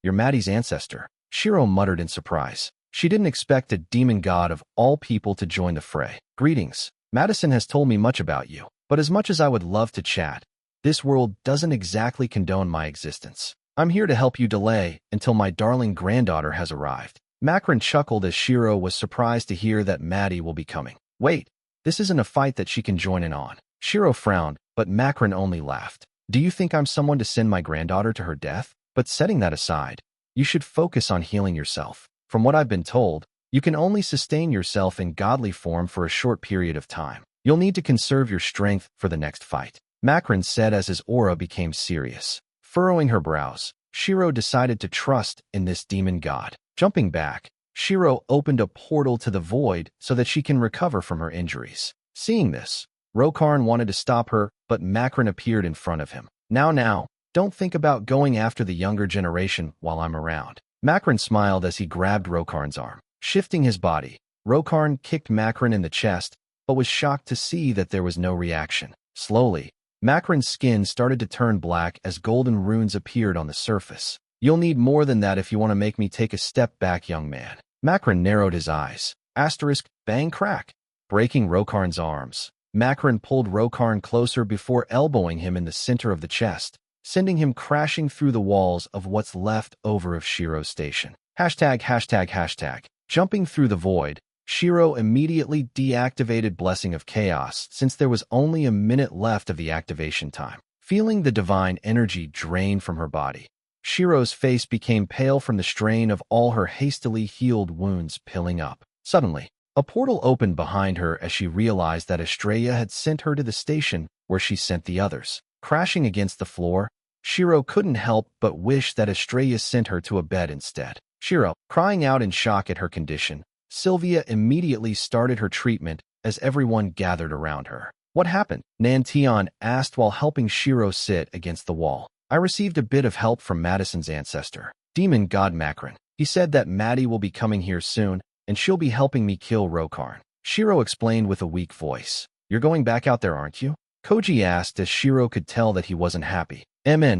you're Maddie's ancestor, Shiro muttered in surprise. She didn't expect a demon god of all people to join the fray. Greetings. Madison has told me much about you, but as much as I would love to chat, this world doesn't exactly condone my existence. I'm here to help you delay until my darling granddaughter has arrived. Macron chuckled as Shiro was surprised to hear that Maddie will be coming. Wait, this isn't a fight that she can join in on. Shiro frowned, but Macron only laughed. Do you think I'm someone to send my granddaughter to her death? But setting that aside, you should focus on healing yourself. From what I've been told, you can only sustain yourself in godly form for a short period of time. You'll need to conserve your strength for the next fight, Macron said as his aura became serious. Furrowing her brows, Shiro decided to trust in this demon god. Jumping back, Shiro opened a portal to the void so that she can recover from her injuries. Seeing this, Rokarn wanted to stop her, but Macron appeared in front of him. Now, don't think about going after the younger generation while I'm around. Macron smiled as he grabbed Rokarn's arm. Shifting his body, Rokarn kicked Macron in the chest, but was shocked to see that there was no reaction. Slowly, Macron's skin started to turn black as golden runes appeared on the surface. You'll need more than that if you want to make me take a step back, young man. Macron narrowed his eyes. Asterisk, bang crack. Breaking Rokarn's arms, Macron pulled Rokarn closer before elbowing him in the center of the chest, sending him crashing through the walls of what's left over of Shiro's station. ####. Jumping through the void, Shiro immediately deactivated Blessing of Chaos since there was only a minute left of the activation time. Feeling the divine energy drain from her body, Shiro's face became pale from the strain of all her hastily healed wounds piling up. Suddenly, a portal opened behind her as she realized that Estrella had sent her to the station where she sent the others. Crashing against the floor, Shiro couldn't help but wish that Estrella sent her to a bed instead. Shiro, crying out in shock at her condition, Sylvia immediately started her treatment as everyone gathered around her. What happened? Nantion asked while helping Shiro sit against the wall. I received a bit of help from Madison's ancestor, Demon God Macron. He said that Maddie will be coming here soon, and she'll be helping me kill Rokarn. Shiro explained with a weak voice. You're going back out there, aren't you? Koji asked as Shiro could tell that he wasn't happy.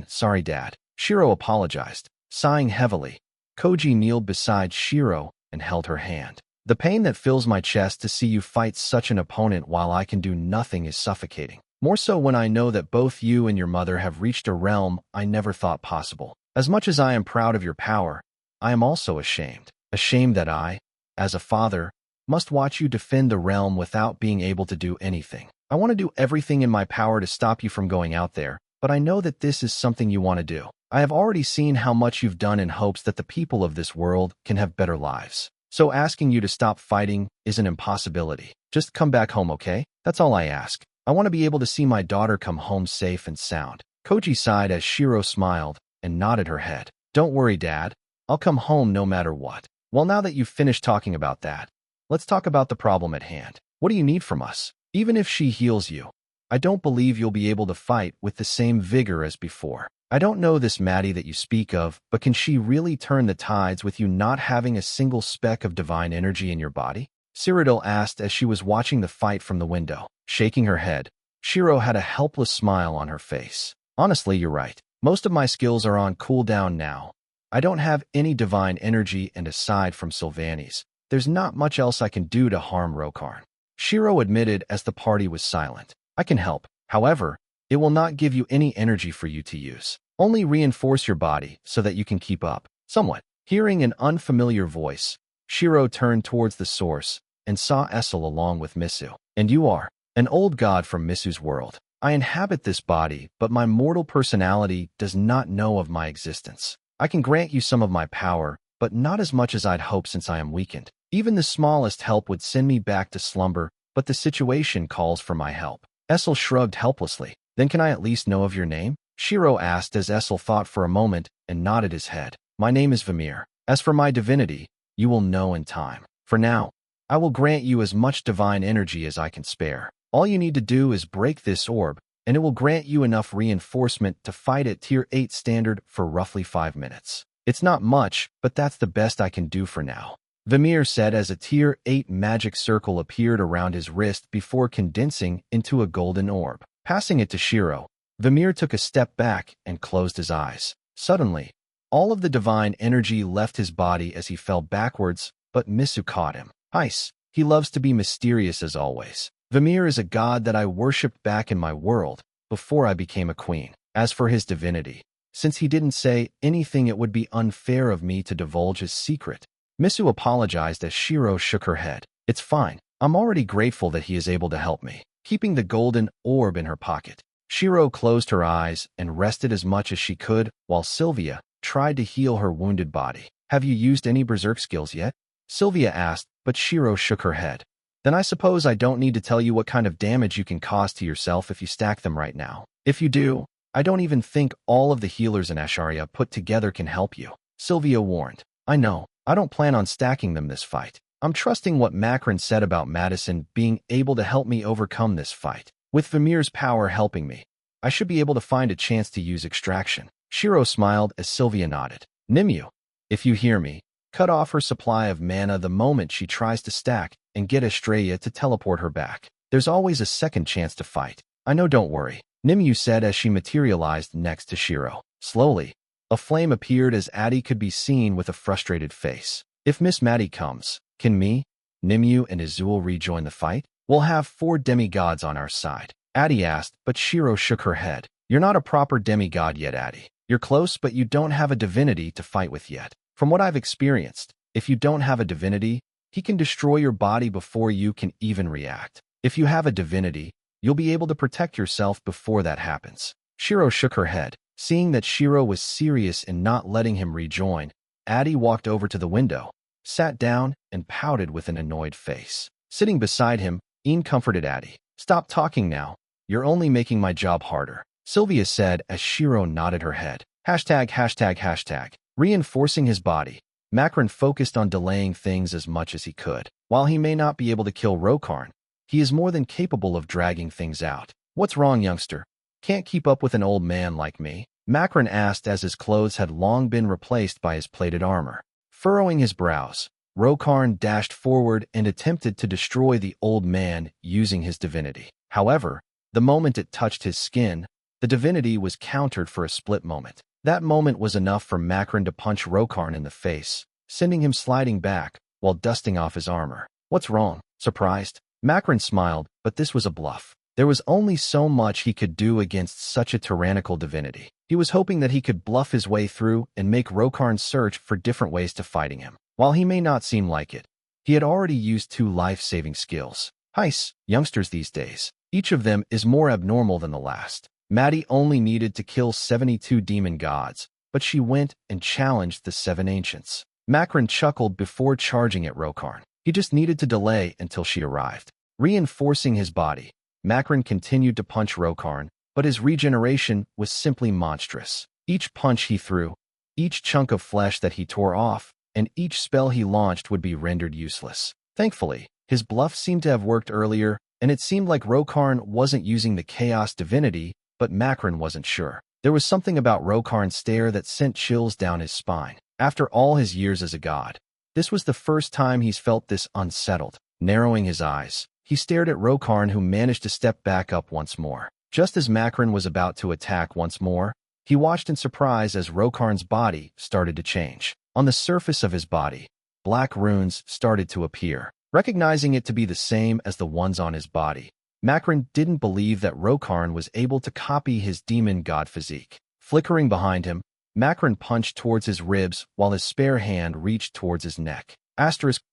Sorry, Dad. Shiro apologized. Sighing heavily, Koji kneeled beside Shiro and held her hand. The pain that fills my chest to see you fight such an opponent while I can do nothing is suffocating. More so when I know that both you and your mother have reached a realm I never thought possible. As much as I am proud of your power, I am also ashamed. Ashamed that I, as a father, must watch you defend the realm without being able to do anything. I want to do everything in my power to stop you from going out there, but I know that this is something you want to do. I have already seen how much you've done in hopes that the people of this world can have better lives. So asking you to stop fighting is an impossibility. Just come back home, okay? That's all I ask. I want to be able to see my daughter come home safe and sound. Koji sighed as Shiro smiled and nodded her head. Don't worry, Dad. I'll come home no matter what. Well, now that you've finished talking about that, let's talk about the problem at hand. What do you need from us? Even if she heals you, I don't believe you'll be able to fight with the same vigor as before. I don't know this Maddie that you speak of, but can she really turn the tides with you not having a single speck of divine energy in your body? Cyrodiil asked as she was watching the fight from the window. Shaking her head, Shiro had a helpless smile on her face. Honestly, you're right. Most of my skills are on cooldown now. I don't have any divine energy, and aside from Sylvanis, there's not much else I can do to harm Rokarn. Shiro admitted as the party was silent. I can help. However, it will not give you any energy for you to use. Only reinforce your body so that you can keep up. Somewhat. Hearing an unfamiliar voice, Shiro turned towards the source and saw Essel along with Misu. And you are an old god from Misu's world. I inhabit this body, but my mortal personality does not know of my existence. I can grant you some of my power, but not as much as I'd hope since I am weakened. Even the smallest help would send me back to slumber, but the situation calls for my help. Essel shrugged helplessly. Then can I at least know of your name? Shiro asked as Essel thought for a moment and nodded his head. My name is Vamir. As for my divinity, you will know in time. For now, I will grant you as much divine energy as I can spare. All you need to do is break this orb, and it will grant you enough reinforcement to fight at Tier 8 standard for roughly 5 minutes. It's not much, but that's the best I can do for now, Vamir said as a Tier 8 magic circle appeared around his wrist before condensing into a golden orb. Passing it to Shiro, Vamir took a step back and closed his eyes. Suddenly, All of the divine energy left his body as he fell backwards, but Misu caught him. Ice. He loves to be mysterious as always. Vamir is a god that I worshipped back in my world, before I became a queen. As for his divinity, since he didn't say anything, it would be unfair of me to divulge his secret. Misu apologized as Shiro shook her head. It's fine. I'm already grateful that he is able to help me. Keeping the golden orb in her pocket, Shiro closed her eyes and rested as much as she could while Sylvia tried to heal her wounded body. Have you used any berserk skills yet? Sylvia asked, but Shiro shook her head. Then I suppose I don't need to tell you what kind of damage you can cause to yourself if you stack them right now. If you do, I don't even think all of the healers in Acharya put together can help you. Sylvia warned. I know. I don't plan on stacking them this fight. I'm trusting what Macron said about Madison being able to help me overcome this fight. With Vamir's power helping me, I should be able to find a chance to use extraction. Shiro smiled as Sylvia nodded. Nimue, if you hear me, cut off her supply of mana the moment she tries to stack and get Estrella to teleport her back. There's always a second chance to fight. I know, don't worry, Nimue said as she materialized next to Shiro. Slowly, a flame appeared as Addie could be seen with a frustrated face. If Miss Maddie comes, can me, Nimue, and Izul rejoin the fight? We'll have 4 demigods on our side. Addie asked, but Shiro shook her head. You're not a proper demigod yet, Addie. You're close, but you don't have a divinity to fight with yet. From what I've experienced, if you don't have a divinity, he can destroy your body before you can even react. If you have a divinity, you'll be able to protect yourself before that happens. Shiro shook her head. Seeing that Shiro was serious in not letting him rejoin, Addie walked over to the window, sat down, and pouted with an annoyed face. Sitting beside him, Ian comforted Addie. Stop talking now. You're only making my job harder, Sylvia said as Shiro nodded her head. ####. Reinforcing his body, Macron focused on delaying things as much as he could. While he may not be able to kill Rokarn, he is more than capable of dragging things out. What's wrong, youngster? Can't keep up with an old man like me? Macron asked as his clothes had long been replaced by his plated armor. Furrowing his brows, Rokarn dashed forward and attempted to destroy the old man using his divinity. However, the moment it touched his skin, the divinity was countered for a split moment. That moment was enough for Macron to punch Rokarn in the face, sending him sliding back while dusting off his armor. What's wrong? Surprised? Macron smiled, but this was a bluff. There was only so much he could do against such a tyrannical divinity. He was hoping that he could bluff his way through and make Rokarn search for different ways to fighting him. While he may not seem like it, he had already used 2 life-saving skills. Heis, youngsters these days. Each of them is more abnormal than the last. Maddie only needed to kill 72 demon gods, but she went and challenged the 7 ancients. Macron chuckled before charging at Rokarn. He just needed to delay until she arrived. Reinforcing his body, Macron continued to punch Rokarn, but his regeneration was simply monstrous. Each punch he threw, each chunk of flesh that he tore off, and each spell he launched would be rendered useless. Thankfully, his bluff seemed to have worked earlier, and it seemed like Rokarn wasn't using the Chaos Divinity, but Macron wasn't sure. There was something about Rokarn's stare that sent chills down his spine. After all his years as a god, this was the first time he's felt this unsettled. Narrowing his eyes, he stared at Rokarn, who managed to step back up once more. Just as Macron was about to attack once more, he watched in surprise as Rokarn's body started to change. On the surface of his body, black runes started to appear. Recognizing it to be the same as the ones on his body, Macron didn't believe that Rokarn was able to copy his demon god physique. Flickering behind him, Macron punched towards his ribs while his spare hand reached towards his neck.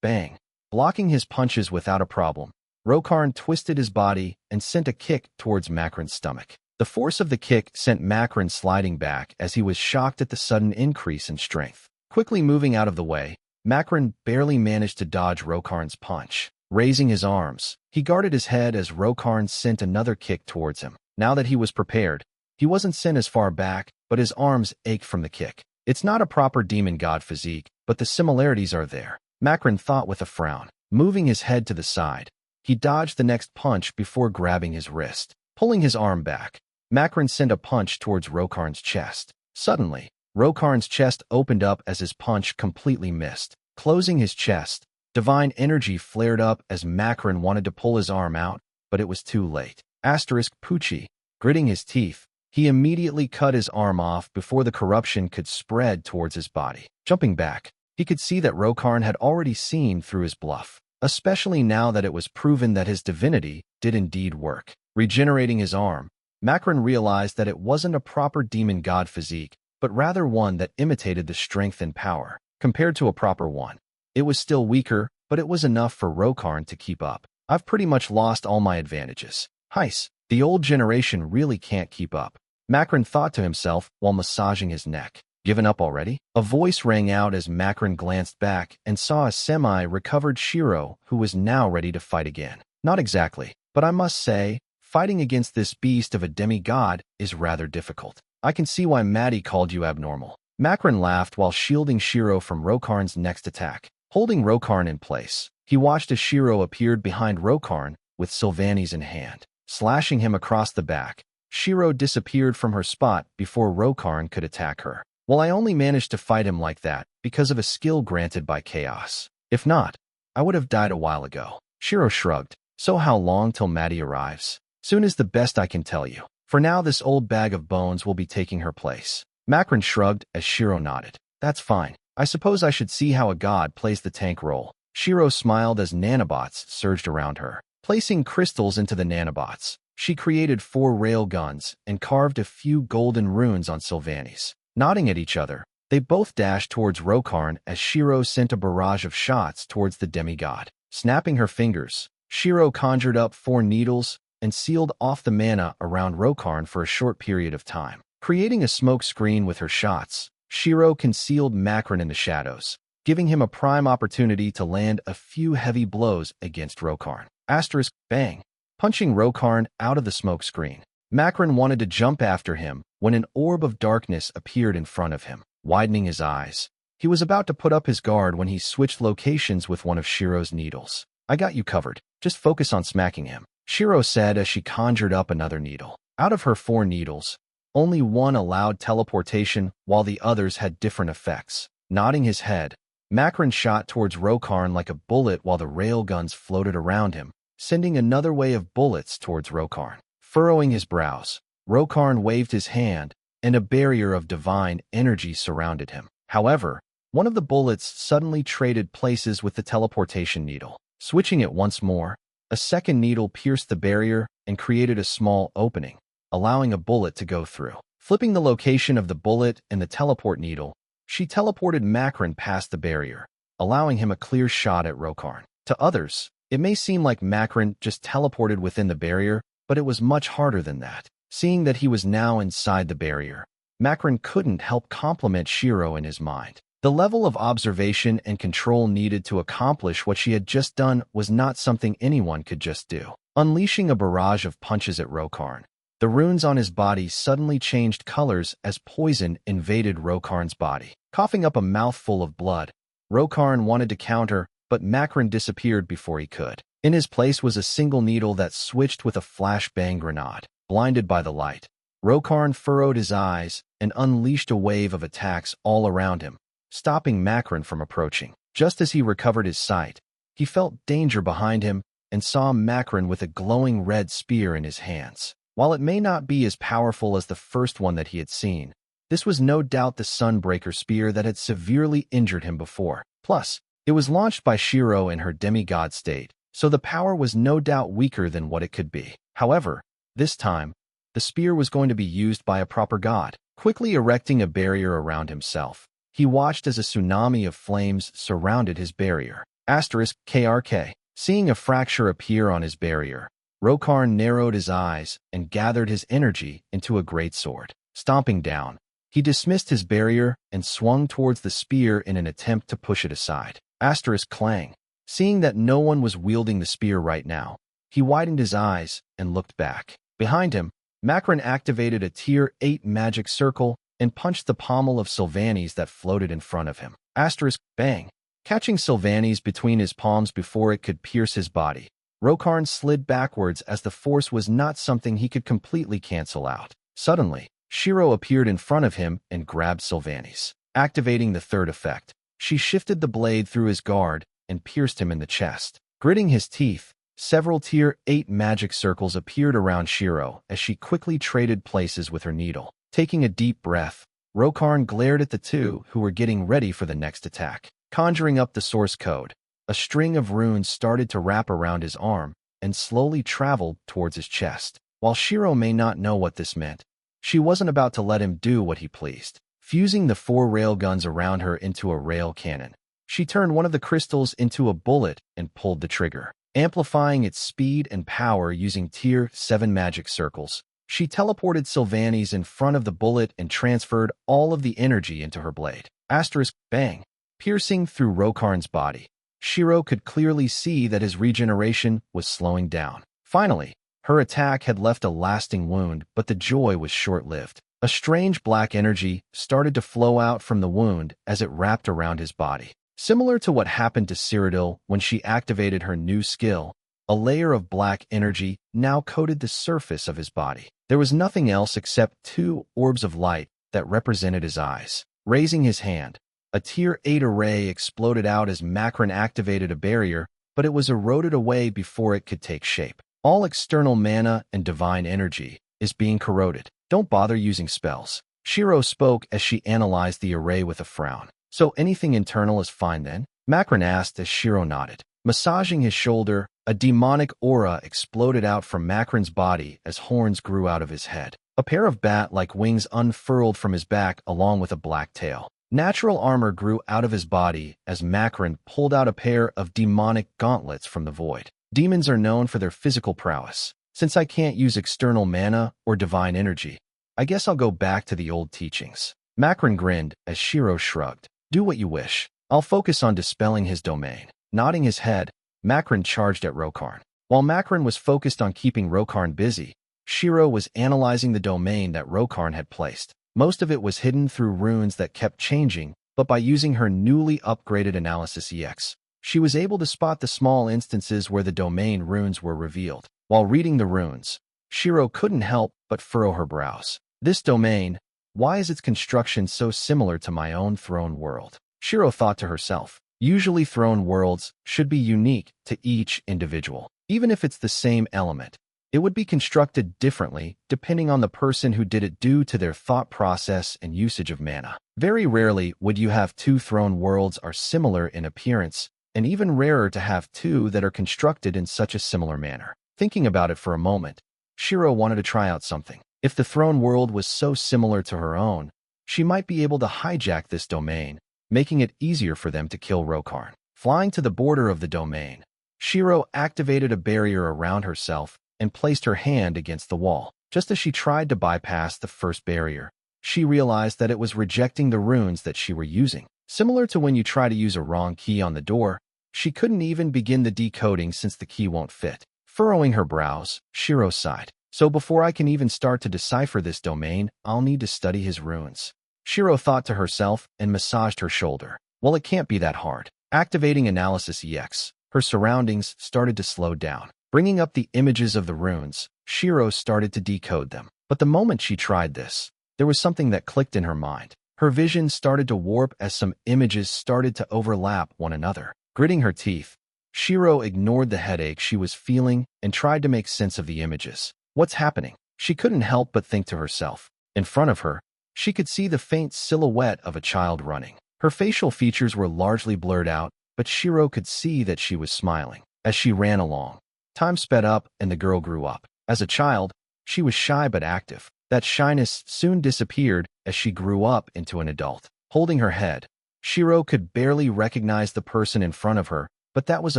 Bang. Blocking his punches without a problem, Rokarn twisted his body and sent a kick towards Macron's stomach. The force of the kick sent Macron sliding back as he was shocked at the sudden increase in strength. Quickly moving out of the way, Macron barely managed to dodge Rokarn's punch. Raising his arms, he guarded his head as Rokarn sent another kick towards him. Now that he was prepared, he wasn't sent as far back, but his arms ached from the kick. It's not a proper demon god physique, but the similarities are there, Macron thought with a frown. Moving his head to the side, he dodged the next punch before grabbing his wrist. Pulling his arm back, Macron sent a punch towards Rokarn's chest. Suddenly, Rokarn's chest opened up as his punch completely missed. Closing his chest, divine energy flared up as Macron wanted to pull his arm out, but it was too late. Poochie. Gritting his teeth, He immediately cut his arm off before the corruption could spread towards his body. Jumping back, he could see that Rokarn had already seen through his bluff, especially now that it was proven that his divinity did indeed work. Regenerating his arm, Makron realized that it wasn't a proper demon god physique, but rather one that imitated the strength and power. Compared to a proper one, it was still weaker, but it was enough for Rokarn to keep up. I've pretty much lost all my advantages. Heis, the old generation really can't keep up. Makron thought to himself while massaging his neck. Given up already? A voice rang out as Makron glanced back and saw a semi-recovered Shiro who was now ready to fight again. Not exactly, but I must say, fighting against this beast of a demigod is rather difficult. I can see why Maddie called you abnormal. Makron laughed while shielding Shiro from Rokarn's next attack. Holding Rokarn in place, he watched as Shiro appeared behind Rokarn with Sylvanes in hand. Slashing him across the back, Shiro disappeared from her spot before Rokarn could attack her. Well, I only managed to fight him like that because of a skill granted by chaos. If not, I would have died a while ago. Shiro shrugged. So how long till Maddie arrives? Soon is the best I can tell you. For now, this old bag of bones will be taking her place. Makron shrugged as Shiro nodded. That's fine. I suppose I should see how a god plays the tank role. Shiro smiled as nanobots surged around her. Placing crystals into the nanobots, she created 4 rail guns and carved a few golden runes on Sylvanes. Nodding at each other, they both dashed towards Rokarn as Shiro sent a barrage of shots towards the demigod. Snapping her fingers, Shiro conjured up 4 needles and sealed off the mana around Rokarn for a short period of time. Creating a smoke screen with her shots, Shiro concealed Makron in the shadows, giving him a prime opportunity to land a few heavy blows against Rokarn. Asterisk, bang. Punching Rokarn out of the smoke screen, Makron wanted to jump after him when an orb of darkness appeared in front of him. Widening his eyes, he was about to put up his guard when he switched locations with one of Shiro's needles. I got you covered. Just focus on smacking him, Shiro said as she conjured up another needle. Out of her 4 needles, only one allowed teleportation while the others had different effects. Nodding his head, Makron shot towards Rokarn like a bullet while the railguns floated around him, sending another wave of bullets towards Rokarn. Furrowing his brows, Rokarn waved his hand, and a barrier of divine energy surrounded him. However, one of the bullets suddenly traded places with the teleportation needle. Switching it once more, a second needle pierced the barrier and created a small opening, allowing a bullet to go through. Flipping the location of the bullet and the teleport needle, she teleported Makron past the barrier, allowing him a clear shot at Rokarn. To others, it may seem like Makron just teleported within the barrier, but it was much harder than that. Seeing that he was now inside the barrier, Makron couldn't help compliment Shiro in his mind. The level of observation and control needed to accomplish what she had just done was not something anyone could just do. Unleashing a barrage of punches at Rokarn, the runes on his body suddenly changed colors as poison invaded Rokarn's body. Coughing up a mouthful of blood, Rokarn wanted to counter, but Makron disappeared before he could. In his place was a single needle that switched with a flashbang grenade. Blinded by the light, Rokarn furrowed his eyes and unleashed a wave of attacks all around him, stopping Makron from approaching. Just as he recovered his sight, he felt danger behind him and saw Makron with a glowing red spear in his hands. While it may not be as powerful as the first one that he had seen, this was no doubt the Sunbreaker spear that had severely injured him before. Plus, it was launched by Shiro in her demigod state, so the power was no doubt weaker than what it could be. However, this time, the spear was going to be used by a proper god. Quickly erecting a barrier around himself, he watched as a tsunami of flames surrounded his barrier. Asterisk KRK. Seeing a fracture appear on his barrier, Rokarn narrowed his eyes and gathered his energy into a greatsword. Stomping down, he dismissed his barrier and swung towards the spear in an attempt to push it aside. Asterisk clang. Seeing that no one was wielding the spear right now, he widened his eyes and looked back. Behind him, Makron activated a Tier 8 magic circle and punched the pommel of Sylvanes that floated in front of him. Asterisk bang. Catching Sylvanes between his palms before it could pierce his body, Rokarn slid backwards as the force was not something he could completely cancel out. Suddenly, Shiro appeared in front of him and grabbed Sylvanes. Activating the third effect, she shifted the blade through his guard and pierced him in the chest. Gritting his teeth, Several Tier 8 magic circles appeared around Shiro as she quickly traded places with her needle. Taking a deep breath, Rokarn glared at the two who were getting ready for the next attack. Conjuring up the source code, a string of runes started to wrap around his arm and slowly traveled towards his chest. While Shiro may not know what this meant, she wasn't about to let him do what he pleased. Fusing the 4 railguns around her into a rail cannon, she turned one of the crystals into a bullet and pulled the trigger. Amplifying its speed and power using Tier 7 magic circles, she teleported Sylvanes in front of the bullet and transferred all of the energy into her blade. Asterisk bang. Piercing through Rokarn's body, Shiro could clearly see that his regeneration was slowing down. Finally, her attack had left a lasting wound, but the joy was short-lived. A strange black energy started to flow out from the wound as it wrapped around his body. Similar to what happened to Cyrodiil when she activated her new skill, a layer of black energy now coated the surface of his body. There was nothing else except 2 orbs of light that represented his eyes. Raising his hand, a Tier 8 array exploded out as Makron activated a barrier, but it was eroded away before it could take shape. All external mana and divine energy is being corroded. Don't bother using spells. Shiro spoke as she analyzed the array with a frown. So anything internal is fine then? Makron asked as Shiro nodded. Massaging his shoulder, a demonic aura exploded out from Makron's body as horns grew out of his head. A pair of bat-like wings unfurled from his back along with a black tail. Natural armor grew out of his body as Makron pulled out a pair of demonic gauntlets from the void. Demons are known for their physical prowess. Since I can't use external mana or divine energy, I guess I'll go back to the old teachings. Makron grinned as Shiro shrugged. Do what you wish. I'll focus on dispelling his domain. Nodding his head, Makron charged at Rokarn. While Makron was focused on keeping Rokarn busy, Shiro was analyzing the domain that Rokarn had placed. Most of it was hidden through runes that kept changing, but by using her newly upgraded Analysis EX, she was able to spot the small instances where the domain runes were revealed. While reading the runes, Shiro couldn't help but furrow her brows. This domain, why is its construction so similar to my own throne world? Shiro thought to herself. Usually throne worlds should be unique to each individual. Even if it's the same element, it would be constructed differently depending on the person who did it due to their thought process and usage of mana. Very rarely would you have 2 throne worlds are similar in appearance, and even rarer to have 2 that are constructed in such a similar manner. Thinking about it for a moment, Shiro wanted to try out something. If the throne world was so similar to her own, she might be able to hijack this domain, making it easier for them to kill Rokarn. Flying to the border of the domain, Shiro activated a barrier around herself and placed her hand against the wall. Just as she tried to bypass the first barrier, she realized that it was rejecting the runes that she were using. Similar to when you try to use a wrong key on the door, she couldn't even begin the decoding since the key won't fit. Furrowing her brows, Shiro sighed. So before I can even start to decipher this domain, I'll need to study his runes. Shiro thought to herself and massaged her shoulder. Well, it can't be that hard. Activating Analysis EX, her surroundings started to slow down. Bringing up the images of the runes, Shiro started to decode them. But the moment she tried this, there was something that clicked in her mind. Her vision started to warp as some images started to overlap one another. Gritting her teeth, Shiro ignored the headache she was feeling and tried to make sense of the images. What's happening? She couldn't help but think to herself. In front of her, she could see the faint silhouette of a child running. Her facial features were largely blurred out, but Shiro could see that she was smiling. As she ran along, time sped up and the girl grew up. As a child, she was shy but active. That shyness soon disappeared as she grew up into an adult. Holding her head, Shiro could barely recognize the person in front of her, but that was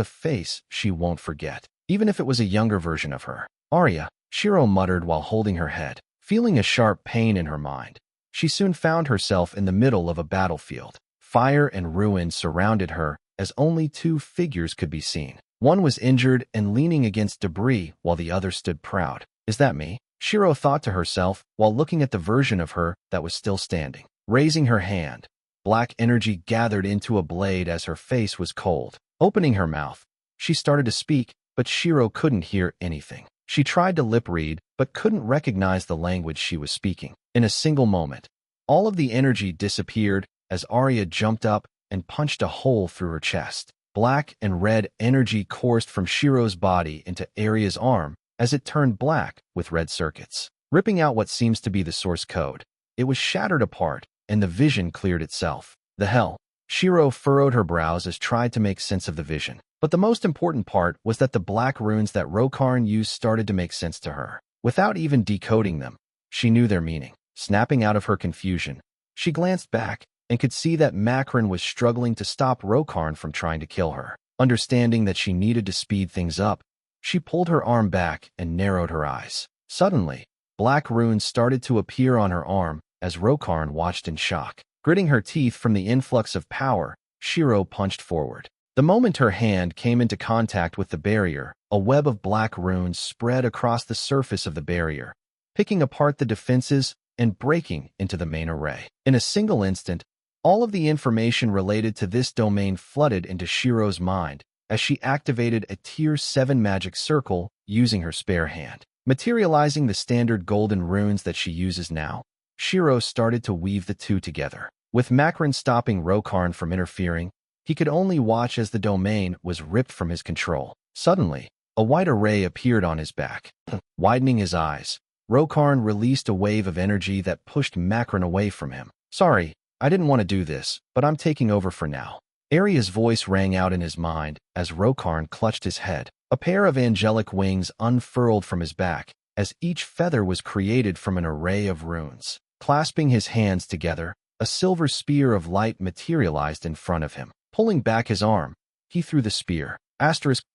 a face she won't forget, even if it was a younger version of her. Arya, Shiro muttered while holding her head. Feeling a sharp pain in her mind, she soon found herself in the middle of a battlefield. Fire and ruin surrounded her as only 2 figures could be seen. One was injured and leaning against debris while the other stood proud. Is that me? Shiro thought to herself while looking at the version of her that was still standing. Raising her hand, black energy gathered into a blade as her face was cold. Opening her mouth, she started to speak, but Shiro couldn't hear anything. She tried to lip read, but couldn't recognize the language she was speaking. In a single moment, all of the energy disappeared as Arya jumped up and punched a hole through her chest. Black and red energy coursed from Shiro's body into Arya's arm as it turned black with red circuits, ripping out what seems to be the source code. It was shattered apart, and the vision cleared itself. The hell? Shiro furrowed her brows as tried to make sense of the vision. But the most important part was that the black runes that Rokarn used started to make sense to her. Without even decoding them, she knew their meaning. Snapping out of her confusion, she glanced back and could see that Makran was struggling to stop Rokarn from trying to kill her. Understanding that she needed to speed things up, she pulled her arm back and narrowed her eyes. Suddenly, black runes started to appear on her arm as Rokarn watched in shock. Gritting her teeth from the influx of power, Shiro punched forward. The moment her hand came into contact with the barrier, a web of black runes spread across the surface of the barrier, picking apart the defenses and breaking into the main array. In a single instant, all of the information related to this domain flooded into Shiro's mind as she activated a Tier 7 magic circle using her spare hand. Materializing the standard golden runes that she uses now, Shiro started to weave the two together. With Makran stopping Rokarn from interfering, he could only watch as the domain was ripped from his control. Suddenly, a white array appeared on his back. Widening his eyes, Rokarn released a wave of energy that pushed Makran away from him. "Sorry, I didn't want to do this, but I'm taking over for now." Arya's voice rang out in his mind as Rokarn clutched his head. A pair of angelic wings unfurled from his back, as each feather was created from an array of runes. Clasping his hands together, a silver spear of light materialized in front of him. Pulling back his arm, he threw the spear.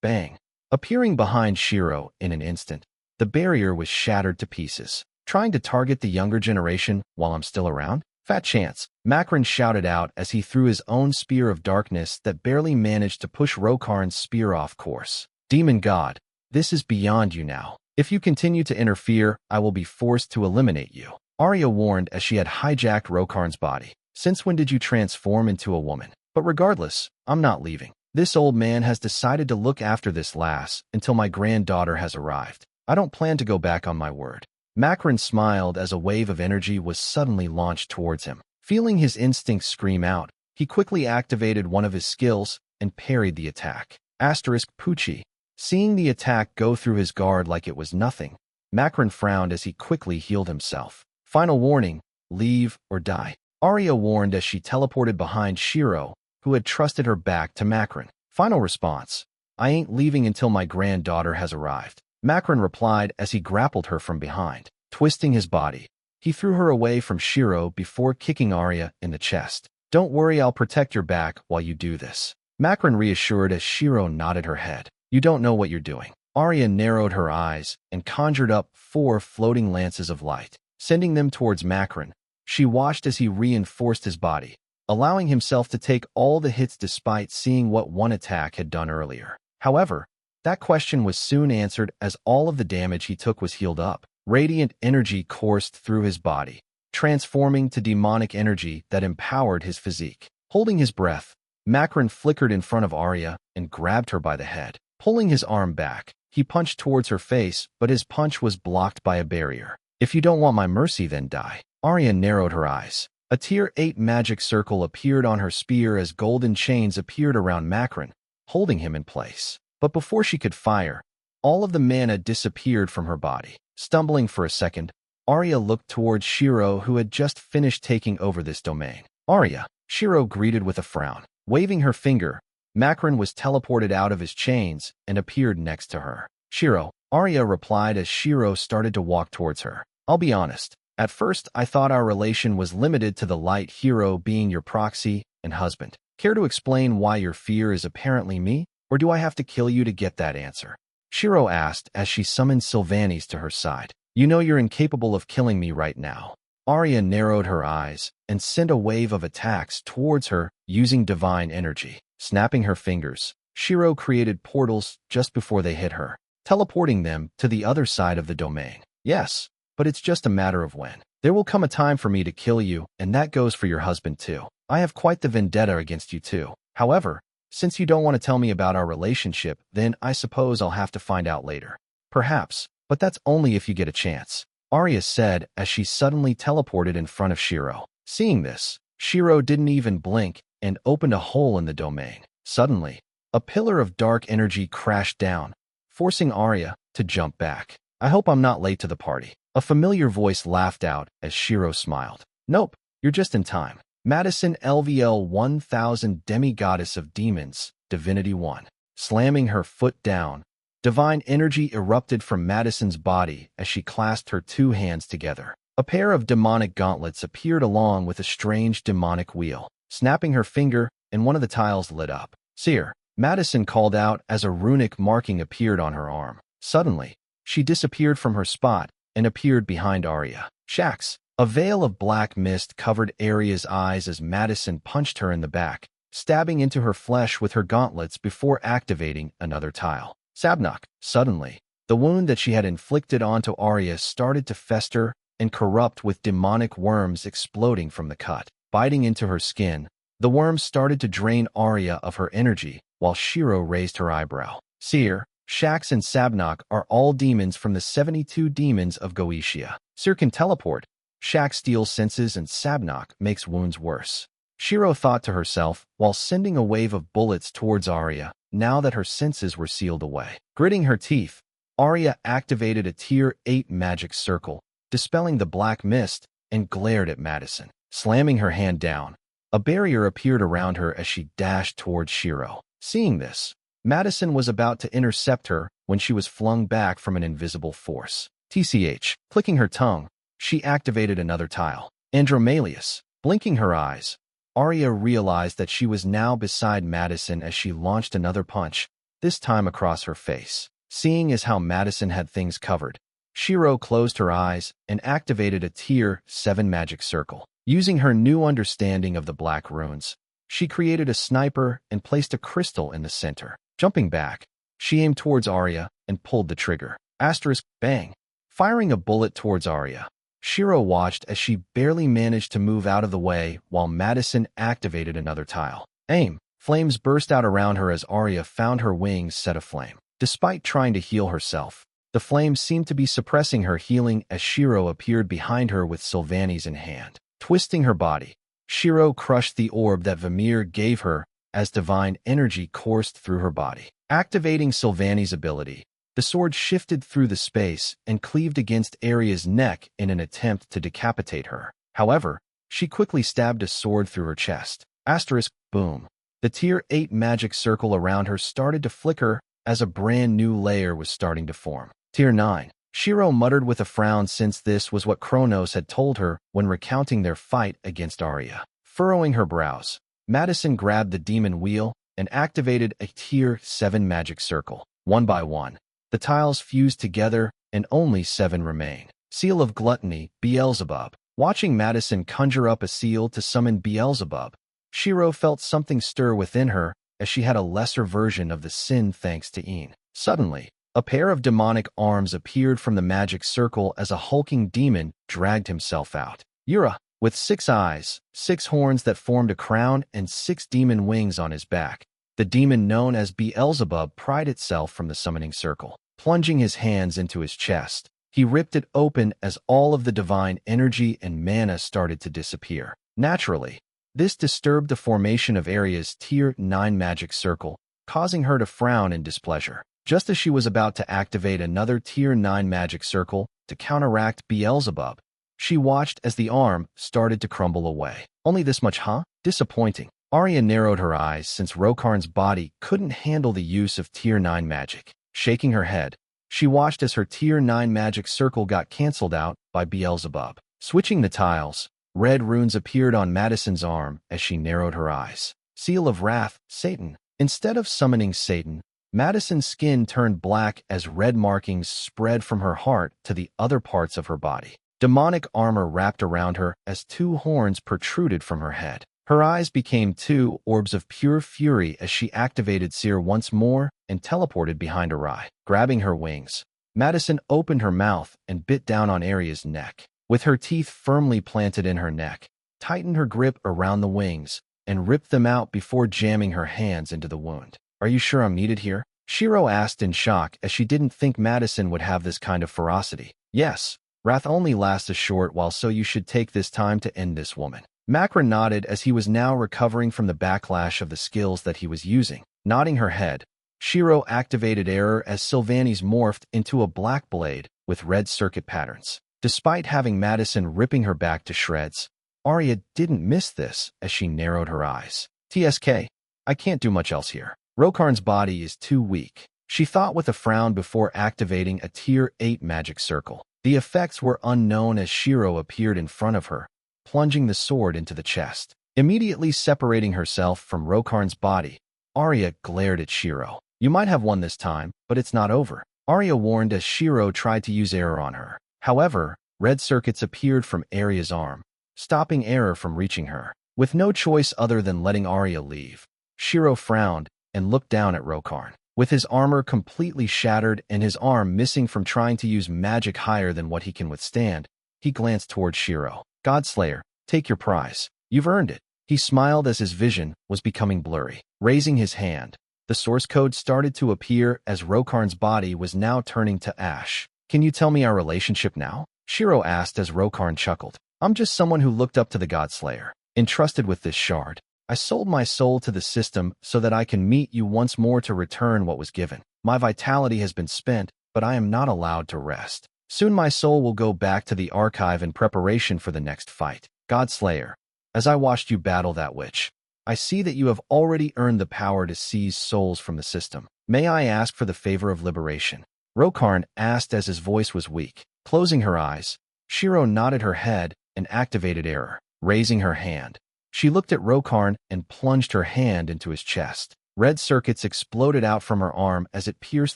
Bang! Appearing behind Shiro in an instant, the barrier was shattered to pieces. "Trying to target the younger generation while I'm still around? Fat chance," Makran shouted out as he threw his own spear of darkness that barely managed to push Rokarn's spear off course. "Demon God, this is beyond you now. If you continue to interfere, I will be forced to eliminate you," Arya warned as she had hijacked Rokarn's body. "Since when did you transform into a woman? But regardless, I'm not leaving. This old man has decided to look after this lass until my granddaughter has arrived. I don't plan to go back on my word." Makran smiled as a wave of energy was suddenly launched towards him. Feeling his instincts scream out, he quickly activated one of his skills and parried the attack. Poochie. Seeing the attack go through his guard like it was nothing, Makran frowned as he quickly healed himself. "Final warning, leave or die," Arya warned as she teleported behind Shiro, who had trusted her back to Makran. Final response: "I ain't leaving until my granddaughter has arrived," Makran replied as he grappled her from behind. Twisting his body, he threw her away from Shiro before kicking Arya in the chest. "Don't worry, I'll protect your back while you do this," Makran reassured as Shiro nodded her head. "You don't know what you're doing." Arya narrowed her eyes and conjured up 4 floating lances of light. Sending them towards Makran, she watched as he reinforced his body, allowing himself to take all the hits despite seeing what one attack had done earlier. However, that question was soon answered as all of the damage he took was healed up. Radiant energy coursed through his body, transforming to demonic energy that empowered his physique. Holding his breath, Makran flickered in front of Arya and grabbed her by the head. Pulling his arm back, he punched towards her face, but his punch was blocked by a barrier. "If you don't want my mercy, then die." Arya narrowed her eyes. A Tier 8 magic circle appeared on her spear as golden chains appeared around Makran, holding him in place. But before she could fire, all of the mana disappeared from her body. Stumbling for a second, Arya looked towards Shiro, who had just finished taking over this domain. "Arya," Shiro greeted with a frown. Waving her finger, Makran was teleported out of his chains and appeared next to her. "Shiro," Arya replied as Shiro started to walk towards her. "I'll be honest. At first, I thought our relation was limited to the light hero being your proxy and husband. Care to explain why your fear is apparently me, or do I have to kill you to get that answer?" Shiro asked as she summoned Sylvanes to her side. "You know you're incapable of killing me right now." Arya narrowed her eyes and sent a wave of attacks towards her using divine energy. Snapping her fingers, Shiro created portals just before they hit her, teleporting them to the other side of the domain. "Yes, but it's just a matter of when. There will come a time for me to kill you, and that goes for your husband too. I have quite the vendetta against you too. However, since you don't want to tell me about our relationship, then I suppose I'll have to find out later. Perhaps, but that's only if you get a chance," Arya said as she suddenly teleported in front of Shiro. Seeing this, Shiro didn't even blink and opened a hole in the domain. Suddenly, a pillar of dark energy crashed down, forcing Arya to jump back. I hope I'm not late to the party. A familiar voice laughed out as Shiro smiled. Nope, you're just in time. Madison LVL 1000 Demigoddess of Demons, Divinity 1. Slamming her foot down, divine energy erupted from Madison's body as she clasped her two hands together. A pair of demonic gauntlets appeared along with a strange demonic wheel. Snapping her finger, and one of the tiles lit up. Seer, Madison called out as a runic marking appeared on her arm. Suddenly, she disappeared from her spot and appeared behind Arya. Shax, a veil of black mist covered Arya's eyes as Madison punched her in the back, stabbing into her flesh with her gauntlets before activating another tile. Sabnok, suddenly, the wound that she had inflicted onto Arya started to fester and corrupt with demonic worms exploding from the cut. Biting into her skin, the worms started to drain Arya of her energy while Shiro raised her eyebrow. Seer, Shax and Sabnok are all demons from the 72 demons of Goetia. Seer can teleport, Shax steals senses, and Sabnok makes wounds worse. Shiro thought to herself while sending a wave of bullets towards Arya now that her senses were sealed away. Gritting her teeth, Arya activated a Tier 8 magic circle, dispelling the black mist, and glared at Madison. Slamming her hand down, a barrier appeared around her as she dashed towards Shiro. Seeing this, Madison was about to intercept her when she was flung back from an invisible force. TCH, clicking her tongue, she activated another tile. Andromalius, blinking her eyes, Arya realized that she was now beside Madison as she launched another punch, this time across her face. Seeing as how Madison had things covered, Shiro closed her eyes and activated a Tier 7 magic circle. Using her new understanding of the black runes, she created a sniper and placed a crystal in the center. Jumping back, she aimed towards Arya and pulled the trigger. Asterisk, bang! Firing a bullet towards Arya. Shiro watched as she barely managed to move out of the way while Madison activated another tile. Aim! Flames burst out around her as Arya found her wings set aflame. Despite trying to heal herself, the flames seemed to be suppressing her healing as Shiro appeared behind her with Sylvanes in hand. Twisting her body, Shiro crushed the orb that Vamir gave her as divine energy coursed through her body. Activating Sylvanes' ability, the sword shifted through the space and cleaved against Arya's neck in an attempt to decapitate her. However, she quickly stabbed a sword through her chest. Asterisk, boom. The Tier 8 magic circle around her started to flicker as a brand new layer was starting to form. Tier 9. Shiro muttered with a frown since this was what Kronos had told her when recounting their fight against Arya. Furrowing her brows, Madison grabbed the demon wheel and activated a Tier 7 magic circle. One by one, the tiles fused together and only 7 remain. Seal of Gluttony, Beelzebub. Watching Madison conjure up a seal to summon Beelzebub, Shiro felt something stir within her as she had a lesser version of the sin thanks to Een. Suddenly, a pair of demonic arms appeared from the magic circle as a hulking demon dragged himself out. Yura, with 6 eyes, 6 horns that formed a crown, and 6 demon wings on his back. The demon known as Beelzebub pried itself from the summoning circle. Plunging his hands into his chest, he ripped it open as all of the divine energy and mana started to disappear. Naturally, this disturbed the formation of Arya's Tier 9 magic circle, causing her to frown in displeasure. Just as she was about to activate another Tier 9 magic circle to counteract Beelzebub, she watched as the arm started to crumble away. Only this much, huh? Disappointing. Arya narrowed her eyes since Rokarn's body couldn't handle the use of Tier 9 magic. Shaking her head, she watched as her Tier 9 magic circle got cancelled out by Beelzebub. Switching the tiles, red runes appeared on Madison's arm as she narrowed her eyes. Seal of Wrath, Satan. Instead of summoning Satan, Madison's skin turned black as red markings spread from her heart to the other parts of her body. Demonic armor wrapped around her as 2 horns protruded from her head. Her eyes became 2 orbs of pure fury as she activated Seer once more and teleported behind her eye. Grabbing her wings, Madison opened her mouth and bit down on Arya's neck. With her teeth firmly planted in her neck, tightened her grip around the wings and ripped them out before jamming her hands into the wound. Are you sure I'm needed here? Shiro asked in shock as she didn't think Madison would have this kind of ferocity. Yes, wrath only lasts a short while, so you should take this time to end this woman. Makra nodded as he was now recovering from the backlash of the skills that he was using. Nodding her head, Shiro activated error as Sylvanes morphed into a black blade with red circuit patterns. Despite having Madison ripping her back to shreds, Arya didn't miss this as she narrowed her eyes. TSK, I can't do much else here. Rokarn's body is too weak, she thought with a frown before activating a Tier 8 magic circle. The effects were unknown as Shiro appeared in front of her, plunging the sword into the chest. Immediately separating herself from Rokarn's body, Arya glared at Shiro. You might have won this time, but it's not over, Arya warned as Shiro tried to use error on her. However, red circuits appeared from Arya's arm, stopping error from reaching her. With no choice other than letting Arya leave, Shiro frowned and looked down at Rokarn. With his armor completely shattered and his arm missing from trying to use magic higher than what he can withstand, he glanced toward Shiro. Godslayer, take your prize. You've earned it. He smiled as his vision was becoming blurry. Raising his hand, the source code started to appear as Rokarn's body was now turning to ash. Can you tell me our relationship now? Shiro asked as Rokarn chuckled. I'm just someone who looked up to the Godslayer. Entrusted with this shard, I sold my soul to the system so that I can meet you once more to return what was given. My vitality has been spent, but I am not allowed to rest. Soon my soul will go back to the archive in preparation for the next fight. Godslayer, as I watched you battle that witch, I see that you have already earned the power to seize souls from the system. May I ask for the favor of liberation? Rokarn asked as his voice was weak. Closing her eyes, Shiro nodded her head and activated error. Raising her hand, she looked at Rokarn and plunged her hand into his chest. Red circuits exploded out from her arm as it pierced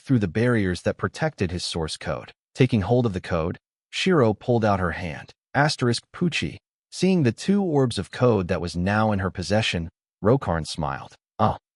through the barriers that protected his source code. Taking hold of the code, Shiro pulled out her hand. Pucci. Seeing the 2 orbs of code that was now in her possession, Rokarn smiled.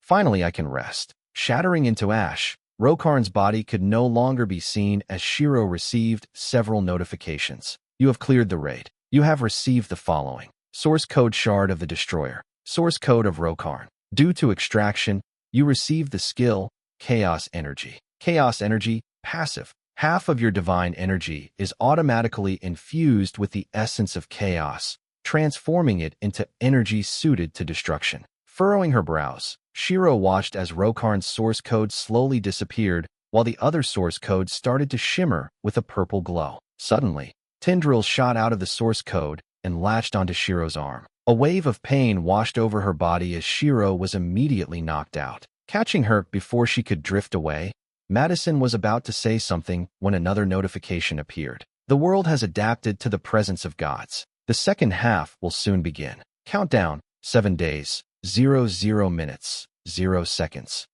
Finally I can rest. Shattering into ash, Rokarn's body could no longer be seen as Shiro received several notifications. You have cleared the raid. You have received the following. Source code shard of the destroyer. Source code of Rokarn. Due to extraction, you receive the skill Chaos Energy. Chaos Energy, passive. Half of your divine energy is automatically infused with the essence of chaos, transforming it into energy suited to destruction. Furrowing her brows, Shiro watched as Rokarn's source code slowly disappeared while the other source code started to shimmer with a purple glow. Suddenly, tendrils shot out of the source code and latched onto Shiro's arm. A wave of pain washed over her body as Shiro was immediately knocked out. Catching her before she could drift away, Madison was about to say something when another notification appeared. The world has adapted to the presence of gods. The second half will soon begin. Countdown, 7 days, 00 minutes, 0 seconds.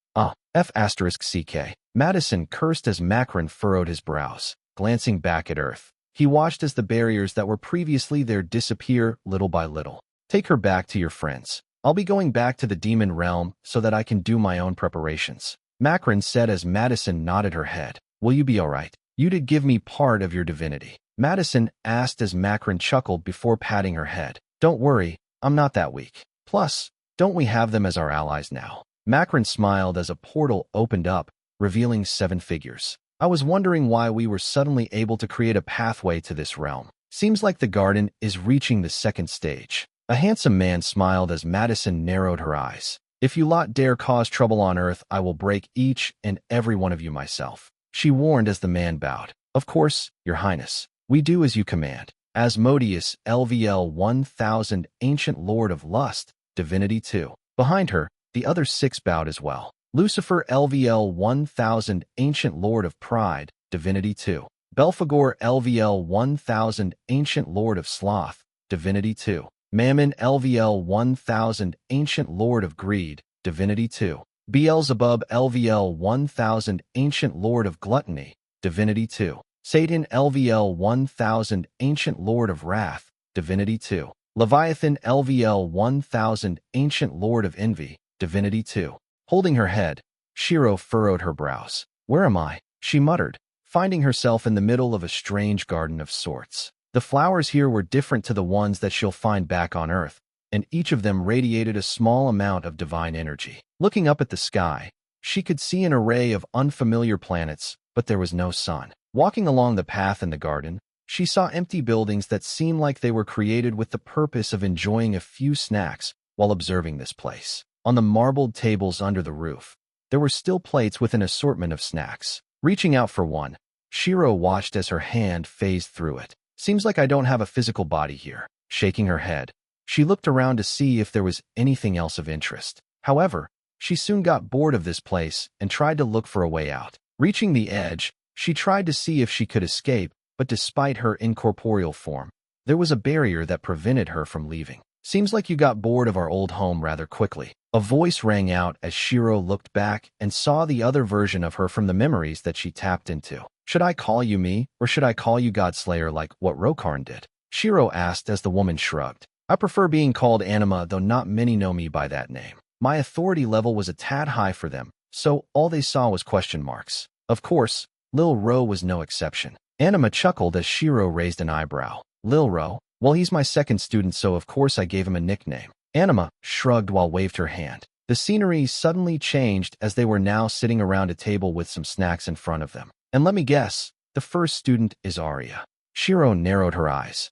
F***CK. Madison cursed as Makron furrowed his brows. Glancing back at Earth, he watched as the barriers that were previously there disappear little by little. Take her back to your friends. I'll be going back to the demon realm so that I can do my own preparations. Makron said as Madison nodded her head. Will you be all right? You did give me part of your divinity. Madison asked as Makron chuckled before patting her head. Don't worry, I'm not that weak. Plus, don't we have them as our allies now? Makron smiled as a portal opened up, revealing 7 figures. I was wondering why we were suddenly able to create a pathway to this realm. Seems like the garden is reaching the 2nd stage. A handsome man smiled as Madison narrowed her eyes. If you lot dare cause trouble on Earth, I will break each and every one of you myself. She warned as the man bowed. Of course, your highness. We do as you command. Asmodeus, LVL 1000, Ancient Lord of Lust, Divinity 2. Behind her, the other 6 bowed as well. Lucifer, LVL 1000, Ancient Lord of Pride, Divinity 2. Belphegor, LVL 1000, Ancient Lord of Sloth, Divinity 2. Mammon, LVL 1000, Ancient Lord of Greed, Divinity 2. Beelzebub, LVL 1000, Ancient Lord of Gluttony, Divinity 2. Satan, LVL 1000, Ancient Lord of Wrath, Divinity 2. Leviathan, LVL 1000, Ancient Lord of Envy, Divinity 2. Holding her head, Shiro furrowed her brows. Where am I? She muttered, finding herself in the middle of a strange garden of sorts. The flowers here were different to the ones that she'll find back on Earth, and each of them radiated a small amount of divine energy. Looking up at the sky, she could see an array of unfamiliar planets, but there was no sun. Walking along the path in the garden, she saw empty buildings that seemed like they were created with the purpose of enjoying a few snacks while observing this place. On the marbled tables under the roof, there were still plates with an assortment of snacks. Reaching out for one, Shiro watched as her hand phased through it. Seems like I don't have a physical body here. Shaking her head, she looked around to see if there was anything else of interest. However, she soon got bored of this place and tried to look for a way out. Reaching the edge, she tried to see if she could escape, but despite her incorporeal form, there was a barrier that prevented her from leaving. Seems like you got bored of our old home rather quickly. A voice rang out as Shiro looked back and saw the other version of her from the memories that she tapped into. Should I call you me, or should I call you Godslayer like what Rokarn did? Shiro asked as the woman shrugged. I prefer being called Anima, though not many know me by that name. My authority level was a tad high for them, so all they saw was question marks. Of course, Lil Ro was no exception. Anima chuckled as Shiro raised an eyebrow. Lil Ro? Well, he's my second student, so of course I gave him a nickname. Anima shrugged while waved her hand. The scenery suddenly changed as they were now sitting around a table with some snacks in front of them. And let me guess, the first student is Arya. Shiro narrowed her eyes.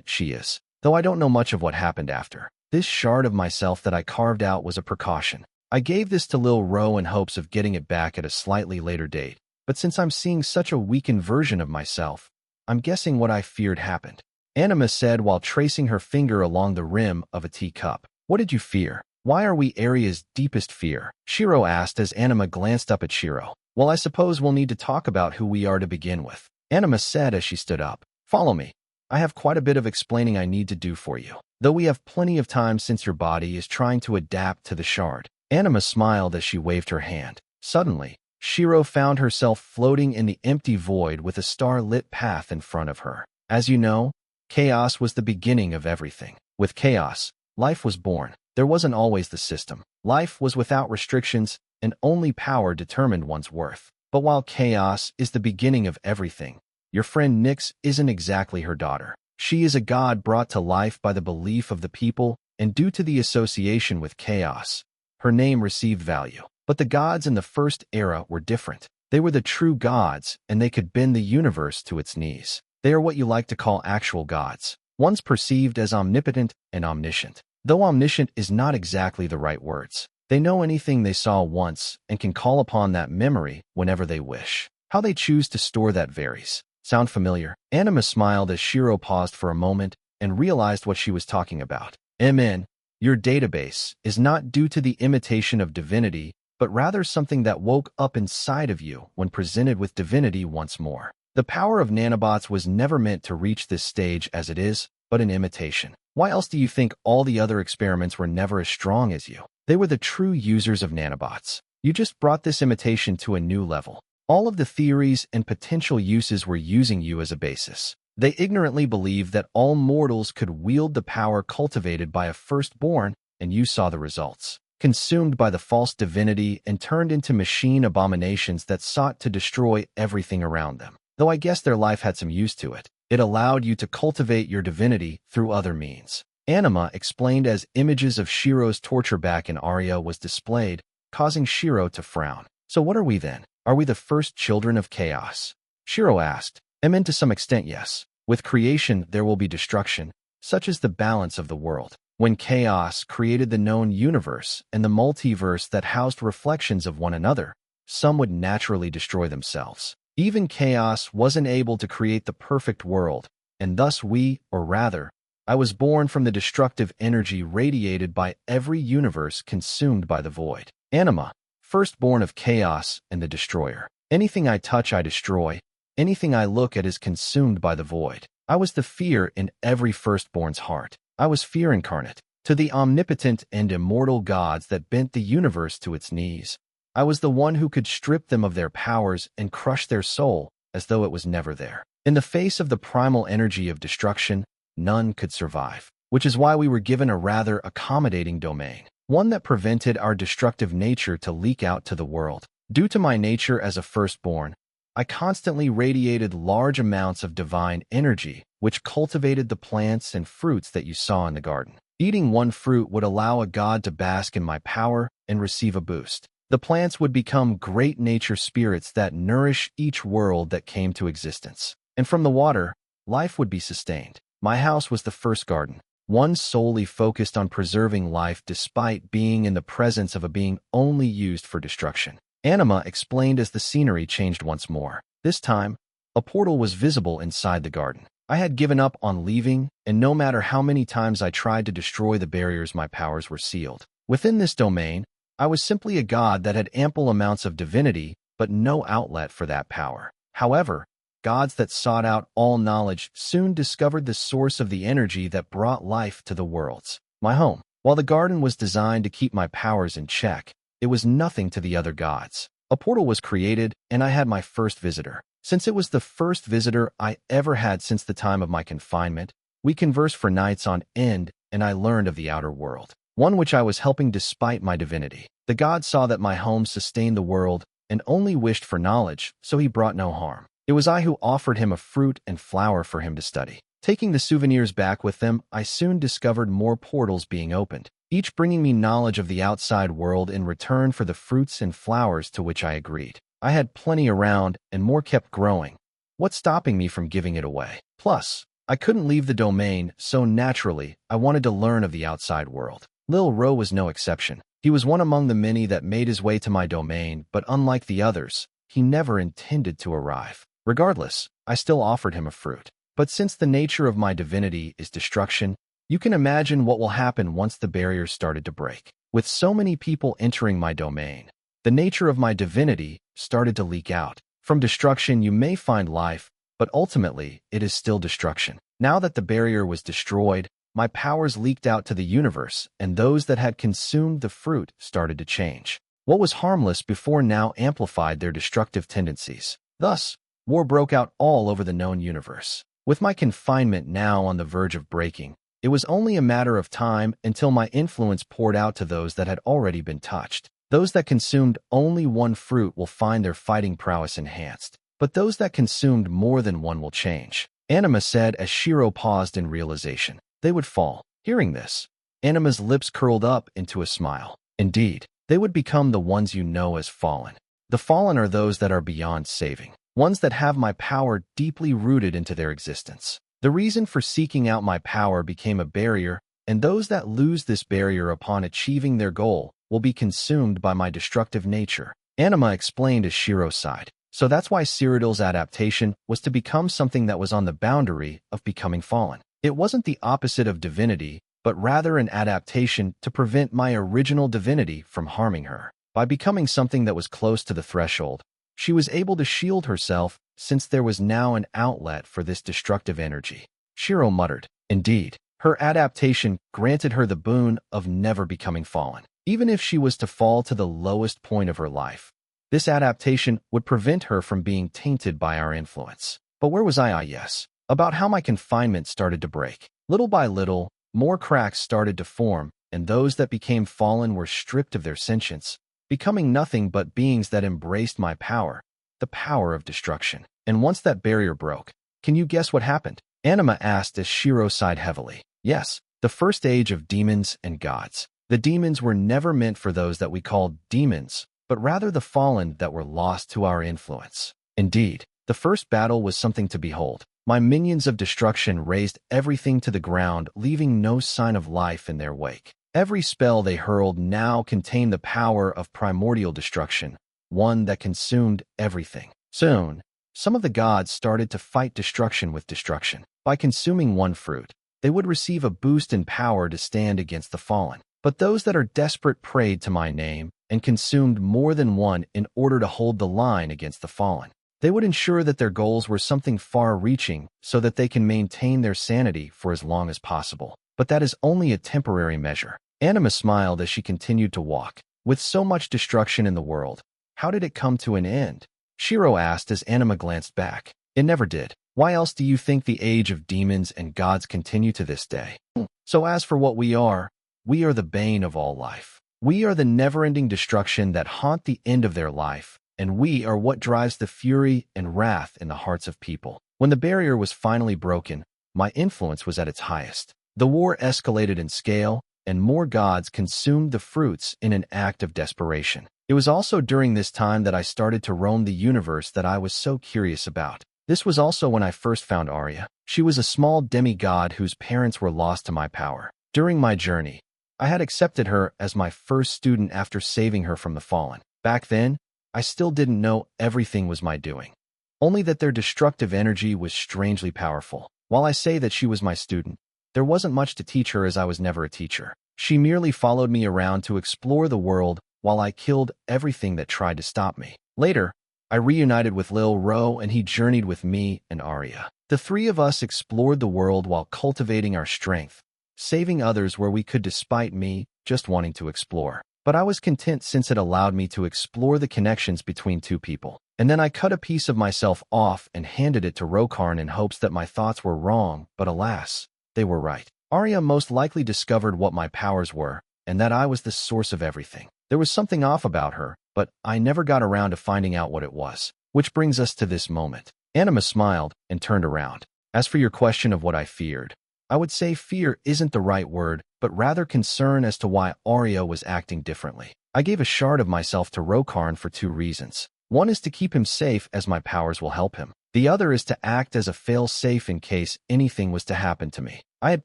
She is, though I don't know much of what happened after. This shard of myself that I carved out was a precaution. I gave this to Lil Ro in hopes of getting it back at a slightly later date, but since I'm seeing such a weakened version of myself, I'm guessing what I feared happened. Anima said while tracing her finger along the rim of a teacup. What did you fear? Why are we Arya's deepest fear? Shiro asked as Anima glanced up at Shiro. Well, I suppose we'll need to talk about who we are to begin with. Anima said as she stood up. Follow me. I have quite a bit of explaining I need to do for you, though we have plenty of time since your body is trying to adapt to the shard. Anima smiled as she waved her hand. Suddenly, Shiro found herself floating in the empty void with a star-lit path in front of her. As you know, chaos was the beginning of everything. With chaos, life was born. There wasn't always the system. Life was without restrictions, and only power determined one's worth. But while chaos is the beginning of everything, your friend Nyx isn't exactly her daughter. She is a god brought to life by the belief of the people, and due to the association with chaos, her name received value. But the gods in the first era were different. They were the true gods, and they could bend the universe to its knees. They are what you like to call actual gods, ones perceived as omnipotent and omniscient. Though omniscient is not exactly the right words. They know anything they saw once and can call upon that memory whenever they wish. How they choose to store that varies. Sound familiar? Anima smiled as Shiro paused for a moment and realized what she was talking about. Your database is not due to the imitation of divinity, but rather something that woke up inside of you when presented with divinity once more. The power of nanobots was never meant to reach this stage as it is, but an imitation. Why else do you think all the other experiments were never as strong as you? They were the true users of nanobots. You just brought this imitation to a new level. All of the theories and potential uses were using you as a basis. They ignorantly believed that all mortals could wield the power cultivated by a firstborn, and you saw the results. Consumed by the false divinity and turned into machine abominations that sought to destroy everything around them. Though I guess their life had some use to it. It allowed you to cultivate your divinity through other means. Anima explained as images of Shiro's torture back in Arya was displayed, causing Shiro to frown. So what are we then? Are we the first children of chaos? Shiro asked. To some extent, yes. With creation, there will be destruction, such as the balance of the world. When chaos created the known universe and the multiverse that housed reflections of one another, some would naturally destroy themselves. Even chaos wasn't able to create the perfect world, and thus I was born from the destructive energy radiated by every universe consumed by the void. Anima, firstborn of chaos and the destroyer. Anything I touch I destroy, anything I look at is consumed by the void. I was the fear in every firstborn's heart. I was fear incarnate. To the omnipotent and immortal gods that bent the universe to its knees, I was the one who could strip them of their powers and crush their soul as though it was never there. In the face of the primal energy of destruction, none could survive, which is why we were given a rather accommodating domain, one that prevented our destructive nature to leak out to the world. Due to my nature as a firstborn, I constantly radiated large amounts of divine energy, which cultivated the plants and fruits that you saw in the garden. Eating one fruit would allow a god to bask in my power and receive a boost. The plants would become great nature spirits that nourish each world that came to existence. And from the water, life would be sustained. My house was the first garden. one solely focused on preserving life despite being in the presence of a being only used for destruction. Anima explained as the scenery changed once more. This time, a portal was visible inside the garden. I had given up on leaving, and no matter how many times I tried to destroy the barriers, my powers were sealed. Within this domain, I was simply a god that had ample amounts of divinity, but no outlet for that power. However, gods that sought out all knowledge soon discovered the source of the energy that brought life to the worlds. My home. While the garden was designed to keep my powers in check, it was nothing to the other gods. A portal was created, and I had my first visitor. Since it was the first visitor I ever had since the time of my confinement, we conversed for nights on end, and I learned of the outer world, one which I was helping despite my divinity. The god saw that my home sustained the world and only wished for knowledge, so he brought no harm. It was I who offered him a fruit and flower for him to study. Taking the souvenirs back with them, I soon discovered more portals being opened, each bringing me knowledge of the outside world in return for the fruits and flowers to which I agreed. I had plenty around, and more kept growing. What's stopping me from giving it away? Plus, I couldn't leave the domain, so naturally, I wanted to learn of the outside world. Lil Ro was no exception. He was one among the many that made his way to my domain, but unlike the others, he never intended to arrive. Regardless, I still offered him a fruit. But since the nature of my divinity is destruction, you can imagine what will happen once the barriers started to break. With so many people entering my domain, the nature of my divinity started to leak out. From destruction you may find life, but ultimately it is still destruction. Now that the barrier was destroyed, my powers leaked out to the universe, and those that had consumed the fruit started to change. What was harmless before now amplified their destructive tendencies. Thus, war broke out all over the known universe. With my confinement now on the verge of breaking, it was only a matter of time until my influence poured out to those that had already been touched. Those that consumed only one fruit will find their fighting prowess enhanced, but those that consumed more than one will change. Anima said as Shiro paused in realization. They would fall. Hearing this, Anima's lips curled up into a smile. Indeed, they would become the ones you know as fallen. The fallen are those that are beyond saving, ones that have my power deeply rooted into their existence. The reason for seeking out my power became a barrier, and those that lose this barrier upon achieving their goal will be consumed by my destructive nature. Anima explained as Shiro sighed. So that's why Cyrodiil's adaptation was to become something that was on the boundary of becoming fallen. It wasn't the opposite of divinity, but rather an adaptation to prevent my original divinity from harming her. By becoming something that was close to the threshold, she was able to shield herself since there was now an outlet for this destructive energy. Shiro muttered. Indeed, her adaptation granted her the boon of never becoming fallen. Even if she was to fall to the lowest point of her life, this adaptation would prevent her from being tainted by our influence. But where was I? Yes. About how my confinement started to break. Little by little, more cracks started to form, and those that became fallen were stripped of their sentience, becoming nothing but beings that embraced my power, the power of destruction. And once that barrier broke, can you guess what happened? Anima asked as Shiro sighed heavily. Yes, the first age of demons and gods. The demons were never meant for those that we called demons, but rather the fallen that were lost to our influence. Indeed, the first battle was something to behold. My minions of destruction razed everything to the ground, leaving no sign of life in their wake. Every spell they hurled now contained the power of primordial destruction, one that consumed everything. Soon, some of the gods started to fight destruction with destruction. By consuming one fruit, they would receive a boost in power to stand against the fallen. But those that are desperate prayed to my name and consumed more than one in order to hold the line against the fallen. They would ensure that their goals were something far-reaching so that they can maintain their sanity for as long as possible. But that is only a temporary measure. Anima smiled as she continued to walk. With so much destruction in the world, how did it come to an end? Shiro asked as Anima glanced back. It never did. Why else do you think the age of demons and gods continue to this day? So as for what we are the bane of all life. We are the never-ending destruction that haunt the end of their life, and we are what drives the fury and wrath in the hearts of people. When the barrier was finally broken, my influence was at its highest. The war escalated in scale, and more gods consumed the fruits in an act of desperation. It was also during this time that I started to roam the universe that I was so curious about. This was also when I first found Arya. She was a small demigod whose parents were lost to my power. During my journey, I had accepted her as my first student after saving her from the fallen. Back then, I still didn't know everything was my doing, only that their destructive energy was strangely powerful. While I say that she was my student, there wasn't much to teach her as I was never a teacher. She merely followed me around to explore the world while I killed everything that tried to stop me. Later, I reunited with Lil Ro and he journeyed with me and Arya. The three of us explored the world while cultivating our strength, saving others where we could despite me just wanting to explore. But I was content since it allowed me to explore the connections between two people. And then I cut a piece of myself off and handed it to Rokarn in hopes that my thoughts were wrong, but alas, they were right. Arya most likely discovered what my powers were, and that I was the source of everything. There was something off about her, but I never got around to finding out what it was. Which brings us to this moment. Anima smiled and turned around. As for your question of what I feared, I would say fear isn't the right word, but rather concern as to why Arya was acting differently. I gave a shard of myself to Rokarn for two reasons. One is to keep him safe as my powers will help him. The other is to act as a fail-safe in case anything was to happen to me. I had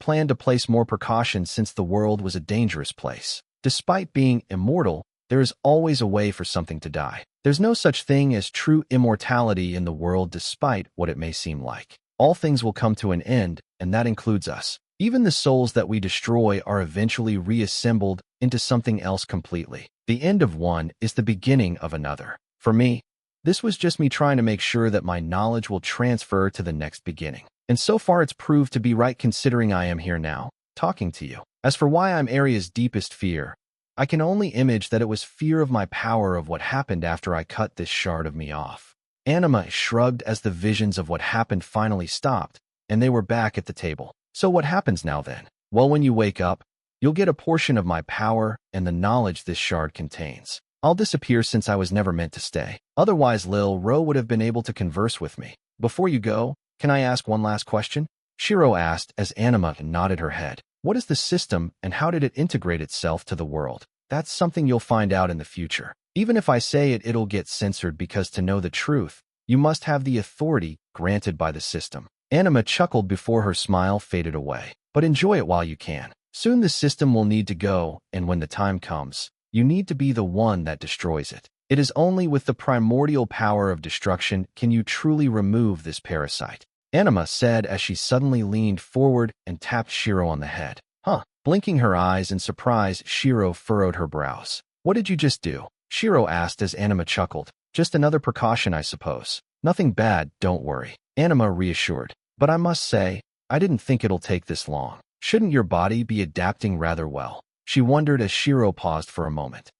planned to place more precautions since the world was a dangerous place. Despite being immortal, there is always a way for something to die. There's no such thing as true immortality in the world despite what it may seem like. All things will come to an end, and that includes us. Even the souls that we destroy are eventually reassembled into something else completely. The end of one is the beginning of another. For me, this was just me trying to make sure that my knowledge will transfer to the next beginning. And so far it's proved to be right considering I am here now, talking to you. As for why I'm Arya's deepest fear, I can only image that it was fear of my power of what happened after I cut this shard of me off. Anima shrugged as the visions of what happened finally stopped, and they were back at the table. So what happens now then? Well, when you wake up, you'll get a portion of my power and the knowledge this shard contains. I'll disappear since I was never meant to stay. Otherwise, Lil Ro would have been able to converse with me. Before you go, can I ask one last question? Shiro asked as Anima nodded her head. What is the system and how did it integrate itself to the world? That's something you'll find out in the future. Even if I say it, it'll get censored because to know the truth, you must have the authority granted by the system. Anima chuckled before her smile faded away. But enjoy it while you can. Soon the system will need to go, and when the time comes, you need to be the one that destroys it. It is only with the primordial power of destruction can you truly remove this parasite. Anima said as she suddenly leaned forward and tapped Shiro on the head. Huh. Blinking her eyes in surprise, Shiro furrowed her brows. What did you just do? Shiro asked as Anima chuckled. Just another precaution, I suppose. Nothing bad, don't worry. Anima reassured. But I must say, I didn't think it'll take this long. Shouldn't your body be adapting rather well? She wondered as Shiro paused for a moment.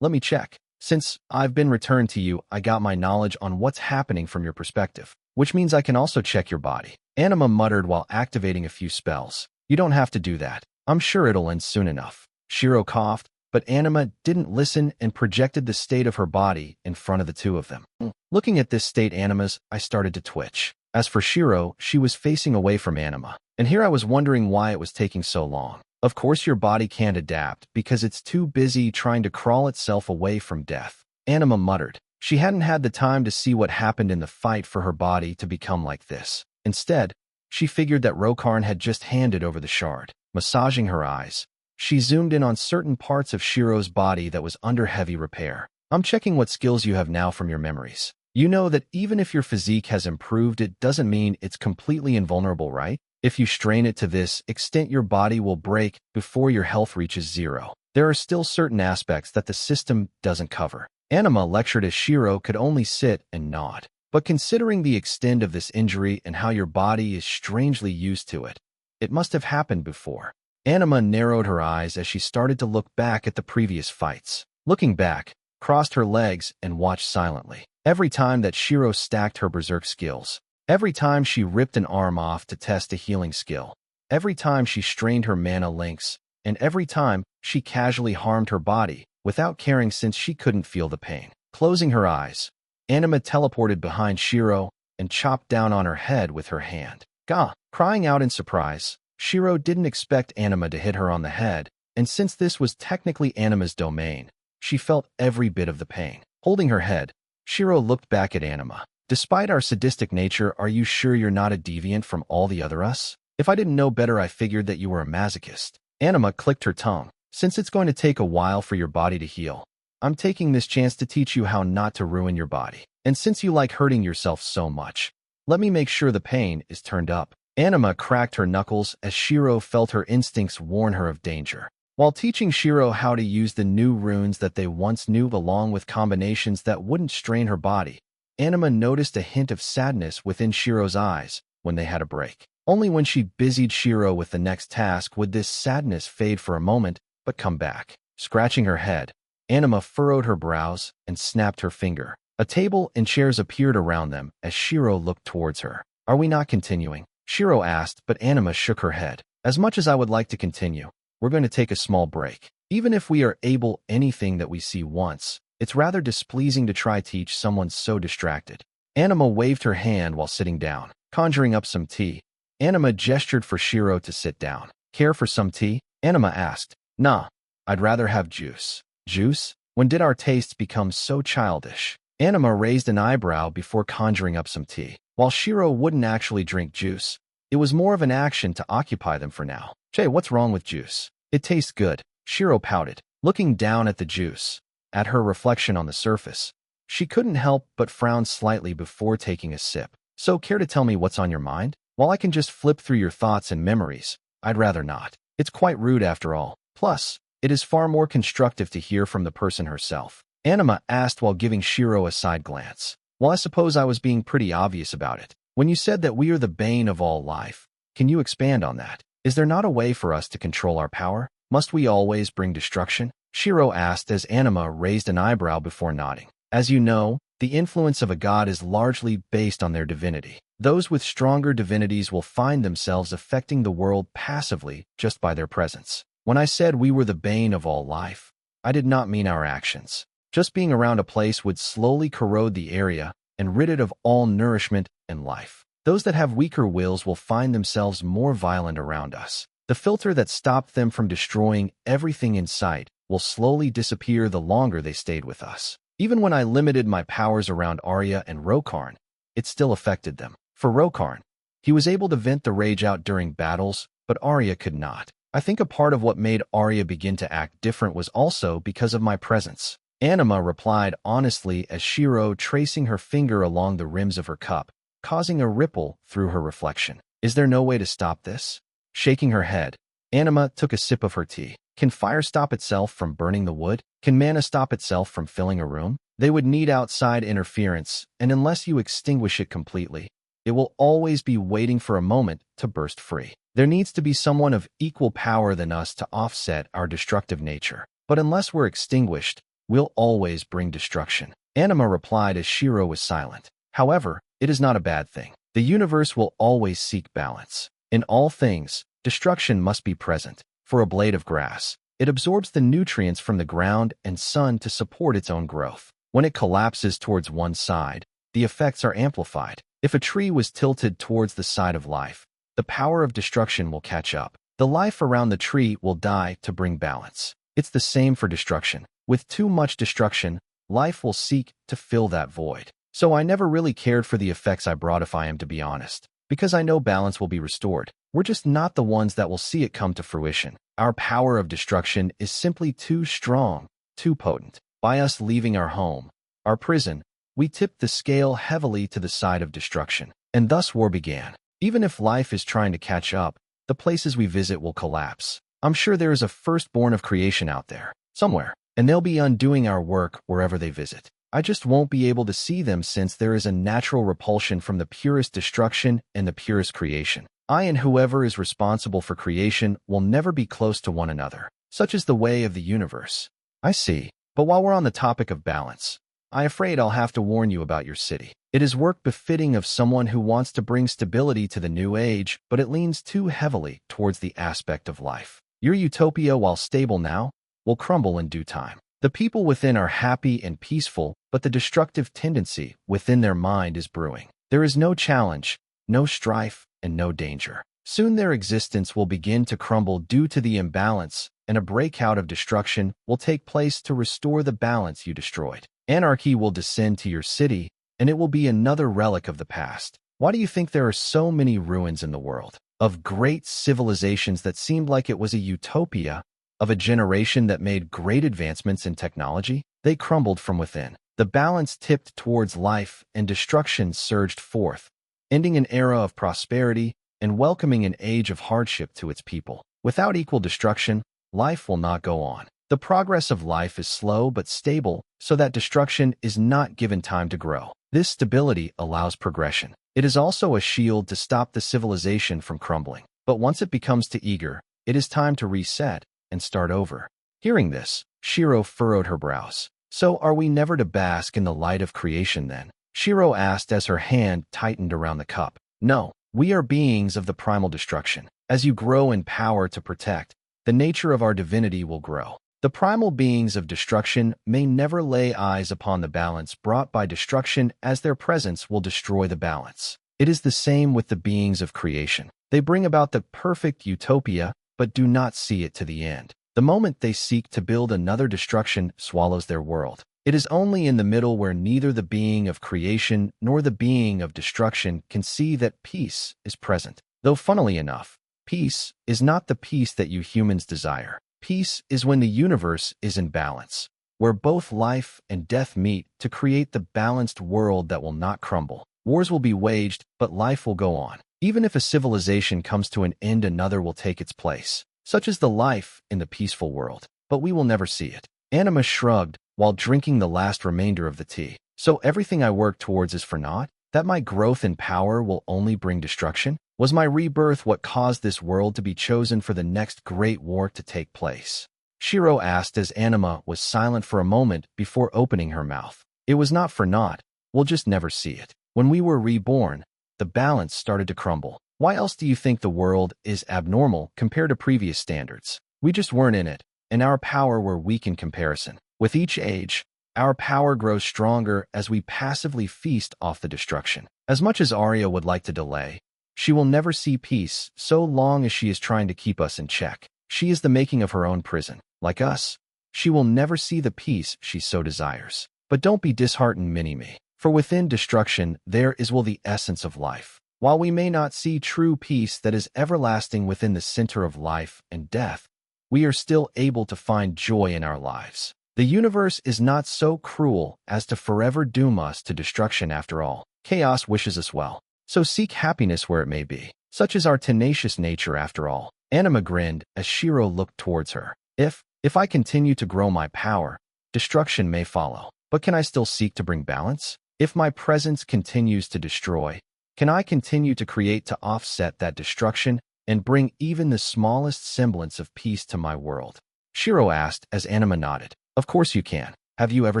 Let me check. Since I've been returned to you, I got my knowledge on what's happening from your perspective, which means I can also check your body. Anima muttered while activating a few spells. You don't have to do that. I'm sure it'll end soon enough. Shiro coughed, but Anima didn't listen and projected the state of her body in front of the two of them. Looking at this state Anima's, I started to twitch. As for Shiro, she was facing away from Anima, and here I was wondering why it was taking so long. Of course your body can't adapt because it's too busy trying to crawl itself away from death. Anima muttered. She hadn't had the time to see what happened in the fight for her body to become like this. Instead, she figured that Rokarn had just handed over the shard. Massaging her eyes, she zoomed in on certain parts of Shiro's body that was under heavy repair. I'm checking what skills you have now from your memories. You know that even if your physique has improved, it doesn't mean it's completely invulnerable, right? If you strain it to this extent, your body will break before your health reaches zero. There are still certain aspects that the system doesn't cover. Anima lectured as Shiro could only sit and nod. But considering the extent of this injury and how your body is strangely used to it, it must have happened before. Anima narrowed her eyes as she started to look back at the previous fights. Looking back, crossed her legs and watched silently. Every time that Shiro stacked her berserk skills, every time she ripped an arm off to test a healing skill, every time she strained her mana links, and every time she casually harmed her body without caring since she couldn't feel the pain. Closing her eyes, Anima teleported behind Shiro and chopped down on her head with her hand. Gah! Crying out in surprise, Shiro didn't expect Anima to hit her on the head, and since this was technically Anima's domain, she felt every bit of the pain. Holding her head, Shiro looked back at Anima. Despite our sadistic nature, are you sure you're not a deviant from all the other us? If I didn't know better, I figured that you were a masochist. Anima clicked her tongue. Since it's going to take a while for your body to heal, I'm taking this chance to teach you how not to ruin your body. And since you like hurting yourself so much, let me make sure the pain is turned up. Anima cracked her knuckles as Shiro felt her instincts warn her of danger. While teaching Shiro how to use the new runes that they once knew along with combinations that wouldn't strain her body, Anima noticed a hint of sadness within Shiro's eyes when they had a break. Only when she busied Shiro with the next task would this sadness fade for a moment, but come back. Scratching her head, Anima furrowed her brows and snapped her finger. A table and chairs appeared around them as Shiro looked towards her. Are we not continuing? Shiro asked, but Anima shook her head. As much as I would like to continue, we're going to take a small break. Even if we are able anything that we see once, it's rather displeasing to try teach someone so distracted. Anima waved her hand while sitting down. Conjuring up some tea, Anima gestured for Shiro to sit down. Care for some tea? Anima asked. Nah, I'd rather have juice. Juice? When did our tastes become so childish? Anima raised an eyebrow before conjuring up some tea. While Shiro wouldn't actually drink juice, it was more of an action to occupy them for now. Jay, what's wrong with juice? It tastes good. Shiro pouted, looking down at the juice. At her reflection on the surface, she couldn't help but frown slightly before taking a sip. So care to tell me what's on your mind? While I can just flip through your thoughts and memories, I'd rather not. It's quite rude after all. Plus, it is far more constructive to hear from the person herself. Anima asked while giving Shiro a side glance. Well, I suppose I was being pretty obvious about it. When you said that we are the bane of all life, can you expand on that? Is there not a way for us to control our power? Must we always bring destruction? Shiro asked as Anima raised an eyebrow before nodding. As you know, the influence of a god is largely based on their divinity. Those with stronger divinities will find themselves affecting the world passively just by their presence. When I said we were the bane of all life, I did not mean our actions. Just being around a place would slowly corrode the area and rid it of all nourishment and life. Those that have weaker wills will find themselves more violent around us. The filter that stopped them from destroying everything in sight will slowly disappear the longer they stayed with us. Even when I limited my powers around Arya and Rokarn, it still affected them. For Rokarn, he was able to vent the rage out during battles, but Arya could not. I think a part of what made Arya begin to act different was also because of my presence. Anima replied honestly as Shiro tracing her finger along the rims of her cup, causing a ripple through her reflection. Is there no way to stop this? Shaking her head, Anima took a sip of her tea. Can fire stop itself from burning the wood? Can mana stop itself from filling a room? They would need outside interference, and unless you extinguish it completely, it will always be waiting for a moment to burst free. There needs to be someone of equal power than us to offset our destructive nature. But unless we're extinguished, we'll always bring destruction. Anima replied as Shiro was silent. However, it is not a bad thing. The universe will always seek balance. In all things, destruction must be present. For a blade of grass, it absorbs the nutrients from the ground and sun to support its own growth. When it collapses towards one side, the effects are amplified. If a tree was tilted towards the side of life, the power of destruction will catch up. The life around the tree will die to bring balance. It's the same for destruction. With too much destruction, life will seek to fill that void. So I never really cared for the effects I brought, if I am to be honest, because I know balance will be restored. We're just not the ones that will see it come to fruition. Our power of destruction is simply too strong, too potent. By us leaving our home, our prison, we tipped the scale heavily to the side of destruction, and thus war began. Even if life is trying to catch up, the places we visit will collapse. I'm sure there is a firstborn of creation out there, somewhere, and they'll be undoing our work wherever they visit. I just won't be able to see them since there is a natural repulsion from the purest destruction and the purest creation. I and whoever is responsible for creation will never be close to one another. Such is the way of the universe. I see. But while we're on the topic of balance, I'm afraid I'll have to warn you about your city. It is work befitting of someone who wants to bring stability to the new age, but it leans too heavily towards the aspect of life. Your utopia, while stable now, will crumble in due time. The people within are happy and peaceful, but the destructive tendency within their mind is brewing. There is no challenge, no strife, and no danger. Soon their existence will begin to crumble due to the imbalance, and a breakout of destruction will take place to restore the balance you destroyed. Anarchy will descend to your city, and it will be another relic of the past. Why do you think there are so many ruins in the world? Of great civilizations that seemed like it was a utopia, of a generation that made great advancements in technology? They crumbled from within. The balance tipped towards life and destruction surged forth, ending an era of prosperity and welcoming an age of hardship to its people. Without equal destruction, life will not go on. The progress of life is slow but stable, so that destruction is not given time to grow. This stability allows progression. It is also a shield to stop the civilization from crumbling. But once it becomes too eager, it is time to reset and start over. Hearing this, Shiro furrowed her brows. So are we never to bask in the light of creation then? Shiro asked as her hand tightened around the cup. No, we are beings of the primal destruction. As you grow in power to protect, the nature of our divinity will grow. The primal beings of destruction may never lay eyes upon the balance brought by destruction, as their presence will destroy the balance. It is the same with the beings of creation. They bring about the perfect utopia, but do not see it to the end. The moment they seek to build another destruction swallows their world. It is only in the middle where neither the being of creation nor the being of destruction can see that peace is present. Though funnily enough, peace is not the peace that you humans desire. Peace is when the universe is in balance, where both life and death meet to create the balanced world that will not crumble. Wars will be waged, but life will go on. Even if a civilization comes to an end, another will take its place. Such is the life in the peaceful world, but we will never see it. Anima shrugged while drinking the last remainder of the tea. So everything I work towards is for naught? That my growth in power will only bring destruction? Was my rebirth what caused this world to be chosen for the next great war to take place? Shiro asked as Anima was silent for a moment before opening her mouth. It was not for naught. We'll just never see it. When we were reborn, the balance started to crumble. Why else do you think the world is abnormal compared to previous standards? We just weren't in it, and our power were weak in comparison. With each age, our power grows stronger as we passively feast off the destruction. As much as Arya would like to delay, she will never see peace so long as she is trying to keep us in check. She is the making of her own prison. Like us, she will never see the peace she so desires. But don't be disheartened, Mini-Me, for within destruction there is the essence of life. While we may not see true peace that is everlasting within the center of life and death, we are still able to find joy in our lives. The universe is not so cruel as to forever doom us to destruction after all. Chaos wishes us well. So seek happiness where it may be. Such is our tenacious nature after all. Anima grinned as Shiro looked towards her. If I continue to grow my power, destruction may follow. But can I still seek to bring balance? If my presence continues to destroy, can I continue to create to offset that destruction and bring even the smallest semblance of peace to my world? Shiro asked as Anima nodded. Of course you can. Have you ever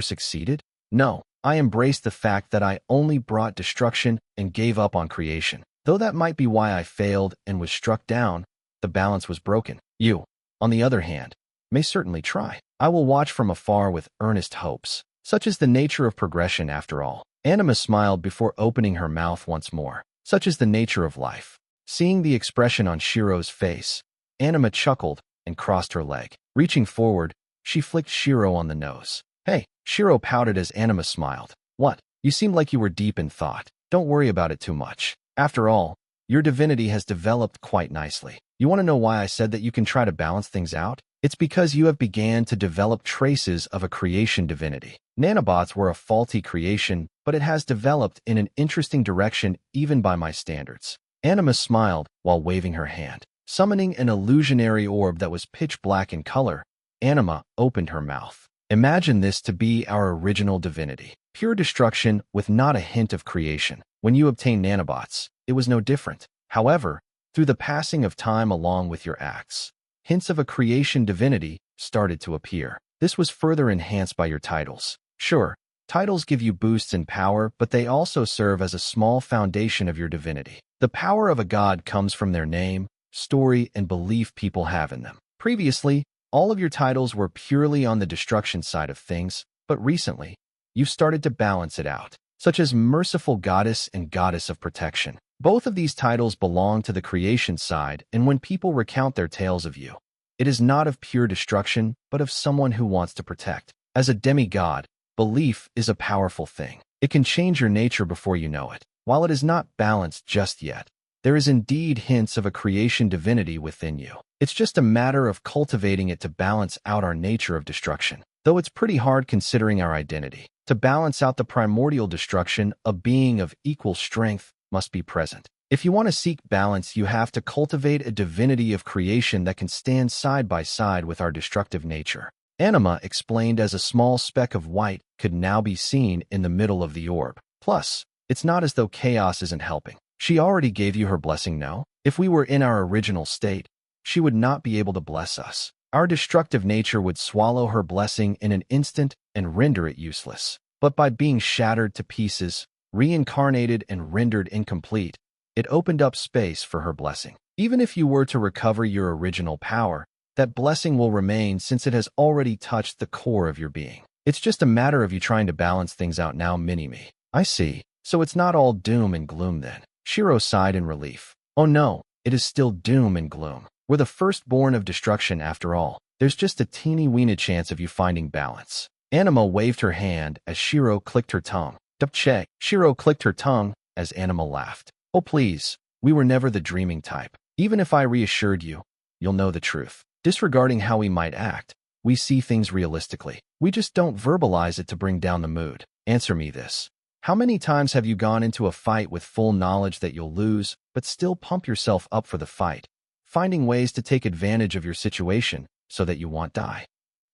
succeeded? No. I embraced the fact that I only brought destruction and gave up on creation. Though that might be why I failed and was struck down, the balance was broken. You, on the other hand, may certainly try. I will watch from afar with earnest hopes. Such is the nature of progression after all. Anima smiled before opening her mouth once more. Such is the nature of life. Seeing the expression on Shiro's face, Anima chuckled and crossed her leg. Reaching forward, she flicked Shiro on the nose. Hey, Shiro pouted as Anima smiled. What? You seemed like you were deep in thought. Don't worry about it too much. After all, your divinity has developed quite nicely. You want to know why I said that you can try to balance things out? It's because you have began to develop traces of a creation divinity. Nanobots were a faulty creation, but it has developed in an interesting direction even by my standards. Anima smiled while waving her hand. Summoning an illusionary orb that was pitch black in color, Anima opened her mouth. Imagine this to be our original divinity. Pure destruction with not a hint of creation. When you obtained nanobots, it was no different. However, through the passing of time along with your acts, hints of a creation divinity started to appear. This was further enhanced by your titles. Sure, titles give you boosts in power, but they also serve as a small foundation of your divinity. The power of a god comes from their name, story, and belief people have in them. Previously, all of your titles were purely on the destruction side of things, but recently, you've started to balance it out, such as Merciful Goddess and Goddess of Protection. Both of these titles belong to the creation side, and when people recount their tales of you, it is not of pure destruction, but of someone who wants to protect. As a demigod, belief is a powerful thing. It can change your nature before you know it. While it is not balanced just yet, there is indeed hints of a creation divinity within you. It's just a matter of cultivating it to balance out our nature of destruction. Though it's pretty hard considering our identity. To balance out the primordial destruction, a being of equal strength must be present. If you want to seek balance, you have to cultivate a divinity of creation that can stand side by side with our destructive nature. Anima explained as a small speck of white could now be seen in the middle of the orb. Plus, it's not as though chaos isn't helping. She already gave you her blessing, no? If we were in our original state, she would not be able to bless us. Our destructive nature would swallow her blessing in an instant and render it useless. But by being shattered to pieces, reincarnated and rendered incomplete, it opened up space for her blessing. Even if you were to recover your original power, that blessing will remain since it has already touched the core of your being. It's just a matter of you trying to balance things out now, mini-me. I see. So it's not all doom and gloom then. Shiro sighed in relief. Oh no, it is still doom and gloom. We're the firstborn of destruction after all. There's just a teeny-weeny chance of you finding balance. Anima waved her hand as Shiro clicked her tongue. Dupche. Shiro clicked her tongue as Anima laughed. Oh please, we were never the dreaming type. Even if I reassured you, you'll know the truth. Disregarding how we might act, we see things realistically. We just don't verbalize it to bring down the mood. Answer me this. How many times have you gone into a fight with full knowledge that you'll lose, but still pump yourself up for the fight, finding ways to take advantage of your situation so that you won't die?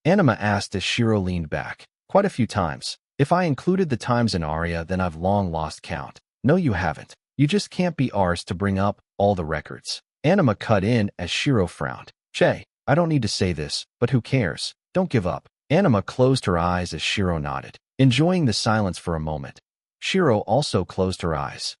Anima asked as Shiro leaned back. Quite a few times. If I included the times in Aria, then I've long lost count. No, you haven't. You just can't be arsed to bring up all the records. Anima cut in as Shiro frowned. Che, I don't need to say this, but who cares? Don't give up. Anima closed her eyes as Shiro nodded, enjoying the silence for a moment. Shiro also closed her eyes.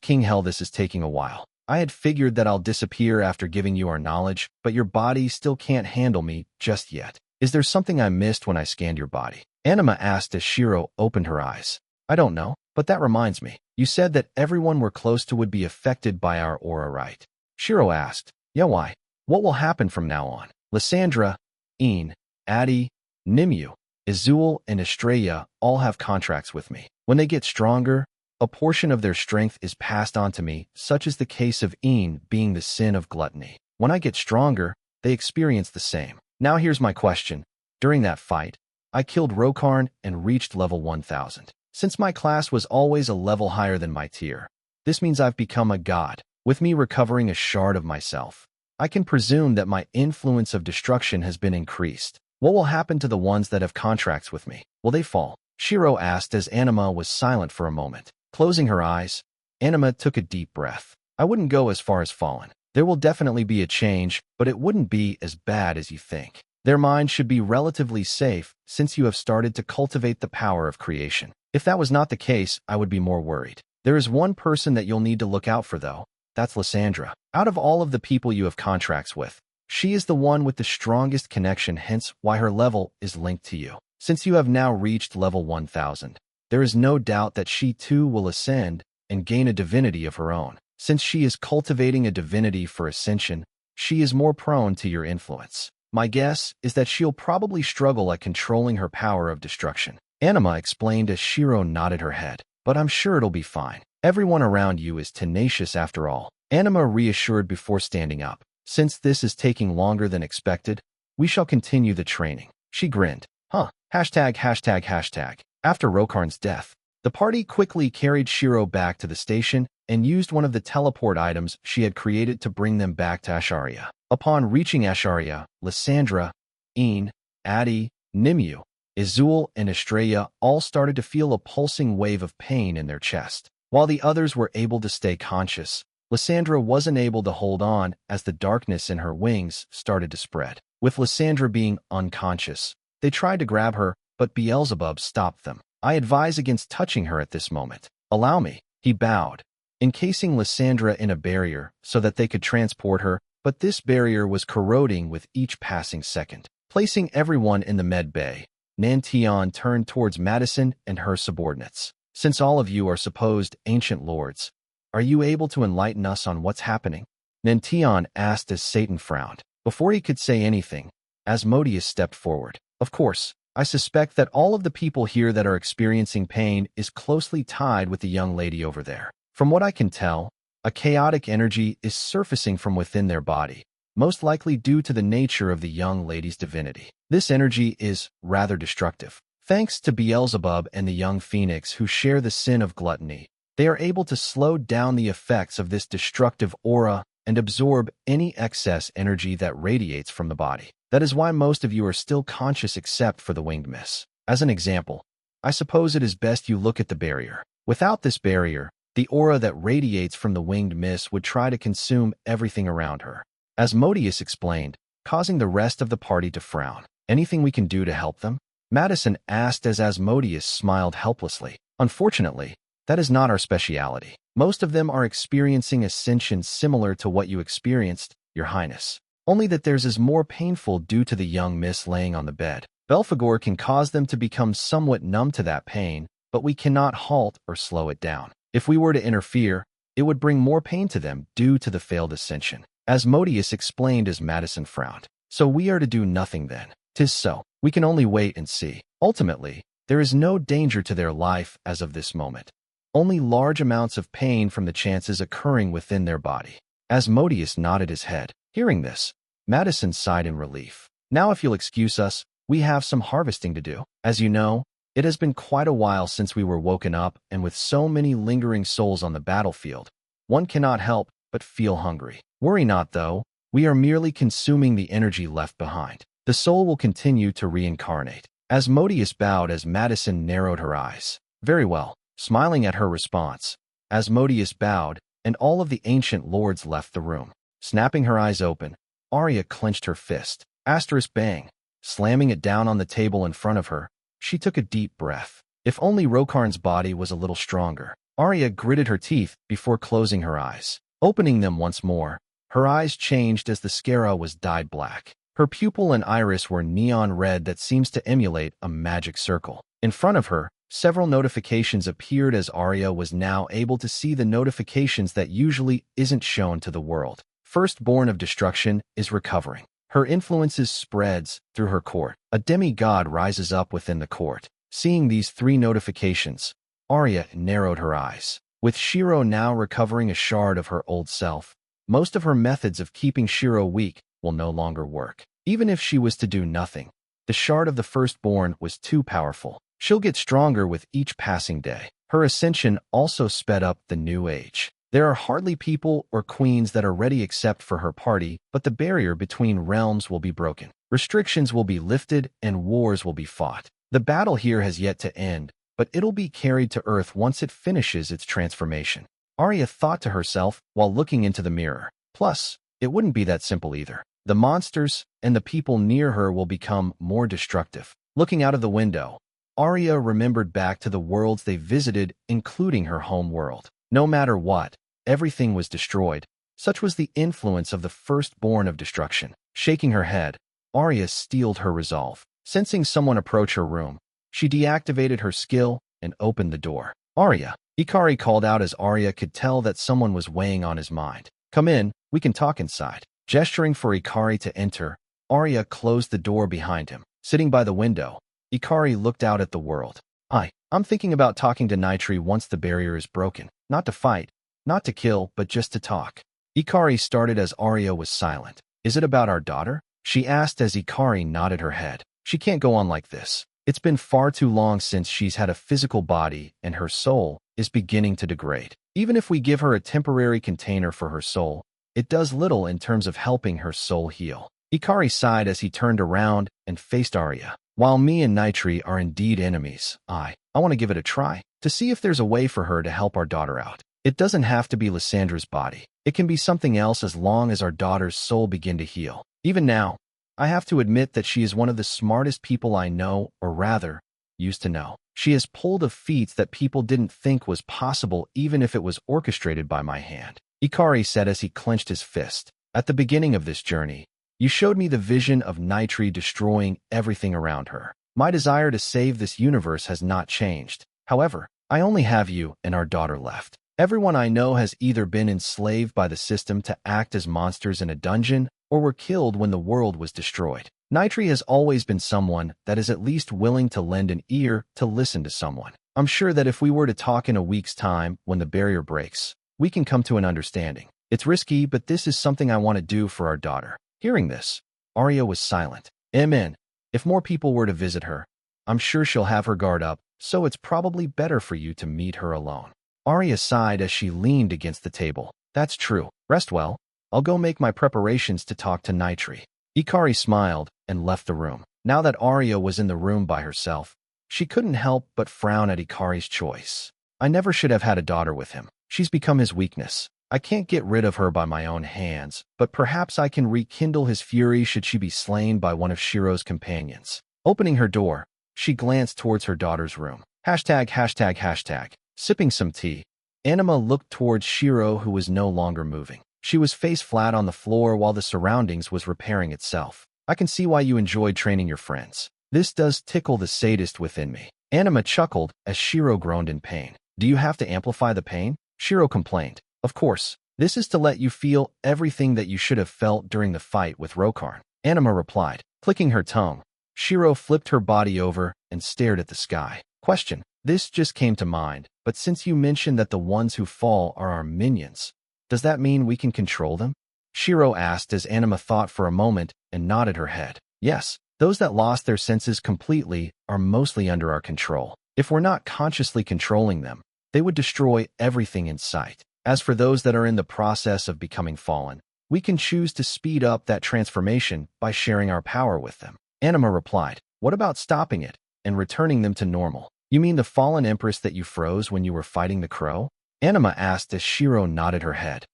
King hell, this is taking a while. I had figured that I'll disappear after giving you our knowledge, but your body still can't handle me just yet. Is there something I missed when I scanned your body? Anima asked as Shiro opened her eyes. I don't know, but that reminds me. You said that everyone we're close to would be affected by our aura, right? Shiro asked. Yeah, why? What will happen from now on? Lysandra, Een, Adi, Nimue, Izul, and Estrella all have contracts with me. When they get stronger, a portion of their strength is passed on to me, such as the case of Een being the sin of gluttony. When I get stronger, they experience the same. Now here's my question. During that fight, I killed Rokarn and reached level 1000. Since my class was always a level higher than my tier, this means I've become a god. With me recovering a shard of myself, I can presume that my influence of destruction has been increased. What will happen to the ones that have contracts with me? Will they fall? Shiro asked as Anima was silent for a moment. Closing her eyes, Anima took a deep breath. I wouldn't go as far as fallen. There will definitely be a change, but it wouldn't be as bad as you think. Their minds should be relatively safe since you have started to cultivate the power of creation. If that was not the case, I would be more worried. There is one person that you'll need to look out for, though. That's Lysandra. Out of all of the people you have contracts with, she is the one with the strongest connection, hence why her level is linked to you. Since you have now reached level 1000, there is no doubt that she too will ascend and gain a divinity of her own. Since she is cultivating a divinity for ascension, she is more prone to your influence. My guess is that she'll probably struggle at controlling her power of destruction. Anima explained as Shiro nodded her head. But I'm sure it'll be fine. Everyone around you is tenacious after all. Anima reassured before standing up. Since this is taking longer than expected, we shall continue the training. She grinned. Huh. Hashtag. After Rokarn's death, the party quickly carried Shiro back to the station and used one of the teleport items she had created to bring them back to Asharia. Upon reaching Asharia, Lysandra, Een, Adi, Nimue, Izul, and Estrella all started to feel a pulsing wave of pain in their chest. While the others were able to stay conscious, Lysandra wasn't able to hold on as the darkness in her wings started to spread. With Lysandra being unconscious, they tried to grab her, but Beelzebub stopped them. I advise against touching her at this moment. Allow me. He bowed, encasing Lysandra in a barrier so that they could transport her, but this barrier was corroding with each passing second. Placing everyone in the med bay, Nantion turned towards Madison and her subordinates. Since all of you are supposed ancient lords, are you able to enlighten us on what's happening? Nantion asked as Satan frowned. Before he could say anything, Asmodeus stepped forward. Of course, I suspect that all of the people here that are experiencing pain is closely tied with the young lady over there. From what I can tell, a chaotic energy is surfacing from within their body, most likely due to the nature of the young lady's divinity. This energy is rather destructive. Thanks to Beelzebub and the young phoenix who share the sin of gluttony, they are able to slow down the effects of this destructive aura and absorb any excess energy that radiates from the body. That is why most of you are still conscious except for the winged miss. As an example, I suppose it is best you look at the barrier. Without this barrier, the aura that radiates from the winged miss would try to consume everything around her. Asmodeus explained, causing the rest of the party to frown. Anything we can do to help them? Madison asked as Asmodeus smiled helplessly. Unfortunately, that is not our speciality. Most of them are experiencing ascension similar to what you experienced, Your Highness. Only that theirs is more painful due to the young miss laying on the bed. Belphegor can cause them to become somewhat numb to that pain, but we cannot halt or slow it down. If we were to interfere, it would bring more pain to them due to the failed ascension. Asmodeus explained as Madison frowned. So we are to do nothing then. 'Tis so. We can only wait and see. Ultimately, there is no danger to their life as of this moment. Only large amounts of pain from the chances occurring within their body. Asmodeus nodded his head. Hearing this, Madison sighed in relief. Now if you'll excuse us, we have some harvesting to do. As you know, it has been quite a while since we were woken up, and with so many lingering souls on the battlefield, one cannot help but feel hungry. Worry not, though. We are merely consuming the energy left behind. The soul will continue to reincarnate. Asmodeus bowed as Madison narrowed her eyes. Very well. Smiling at her response, Asmodeus bowed, and all of the ancient lords left the room. Snapping her eyes open, Arya clenched her fist. Asterisk bang. Slamming it down on the table in front of her, she took a deep breath. If only Rokarn's body was a little stronger. Arya gritted her teeth before closing her eyes. Opening them once more, her eyes changed as the scara was dyed black. Her pupil and iris were neon red that seems to emulate a magic circle. In front of her, several notifications appeared as Arya was now able to see the notifications that usually isn't shown to the world. Firstborn of Destruction is recovering. Her influences spreads through her court. A demigod rises up within the court. Seeing these 3 notifications, Arya narrowed her eyes. With Shiro now recovering a shard of her old self, most of her methods of keeping Shiro weak will no longer work. Even if she was to do nothing, the shard of the firstborn was too powerful. She'll get stronger with each passing day. Her ascension also sped up the new age. There are hardly people or queens that are ready except for her party, but the barrier between realms will be broken. Restrictions will be lifted and wars will be fought. The battle here has yet to end, but it'll be carried to Earth once it finishes its transformation. Arya thought to herself while looking into the mirror. Plus, it wouldn't be that simple either. The monsters and the people near her will become more destructive. Looking out of the window, Arya remembered back to the worlds they visited, including her home world. No matter what, everything was destroyed. Such was the influence of the firstborn of destruction. Shaking her head, Arya steeled her resolve. Sensing someone approach her room, she deactivated her skill and opened the door. Arya, Ikari called out as Arya could tell that someone was weighing on his mind. Come in, we can talk inside. Gesturing for Ikari to enter, Arya closed the door behind him. Sitting by the window, Ikari looked out at the world. I'm thinking about talking to Nitri once the barrier is broken. Not to fight, not to kill, but just to talk. Ikari started as Arya was silent. Is it about our daughter? She asked as Ikari nodded her head. She can't go on like this. It's been far too long since she's had a physical body, and her soul is beginning to degrade. Even if we give her a temporary container for her soul, it does little in terms of helping her soul heal. Ikari sighed as he turned around and faced Arya. While me and Nitri are indeed enemies, I want to give it a try, to see if there's a way for her to help our daughter out. It doesn't have to be Lyssandra's body. It can be something else as long as our daughter's soul begin to heal. Even now, I have to admit that she is one of the smartest people I know, or rather, used to know. She has pulled a feat that people didn't think was possible even if it was orchestrated by my hand. Ikari said as he clenched his fist. At the beginning of this journey, you showed me the vision of Nitri destroying everything around her. My desire to save this universe has not changed. However, I only have you and our daughter left. Everyone I know has either been enslaved by the system to act as monsters in a dungeon or were killed when the world was destroyed. Nitri has always been someone that is at least willing to lend an ear to listen to someone. I'm sure that if we were to talk in a week's time when the barrier breaks, we can come to an understanding. It's risky, but this is something I want to do for our daughter. Hearing this, Arya was silent. Amen. If more people were to visit her, I'm sure she'll have her guard up, so it's probably better for you to meet her alone. Arya sighed as she leaned against the table. That's true. Rest well. I'll go make my preparations to talk to Nitri. Ikari smiled and left the room. Now that Arya was in the room by herself, she couldn't help but frown at Ikari's choice. I never should have had a daughter with him. She's become his weakness. I can't get rid of her by my own hands, but perhaps I can rekindle his fury should she be slain by one of Shiro's companions. Opening her door, she glanced towards her daughter's room. ####. Sipping some tea, Anima looked towards Shiro, who was no longer moving. She was face flat on the floor while the surroundings was repairing itself. I can see why you enjoyed training your friends. This does tickle the sadist within me. Anima chuckled as Shiro groaned in pain. Do you have to amplify the pain? Shiro complained. Of course. This is to let you feel everything that you should have felt during the fight with Rokarn. Anima replied. Clicking her tongue, Shiro flipped her body over and stared at the sky. Question. This just came to mind, but since you mentioned that the ones who fall are our minions, does that mean we can control them? Shiro asked as Anima thought for a moment and nodded her head. Yes, those that lost their senses completely are mostly under our control. If we're not consciously controlling them, they would destroy everything in sight. As for those that are in the process of becoming fallen, we can choose to speed up that transformation by sharing our power with them. Anima replied. What about stopping it and returning them to normal? You mean the fallen empress that you froze when you were fighting the crow? Anima asked as Shiro nodded her head.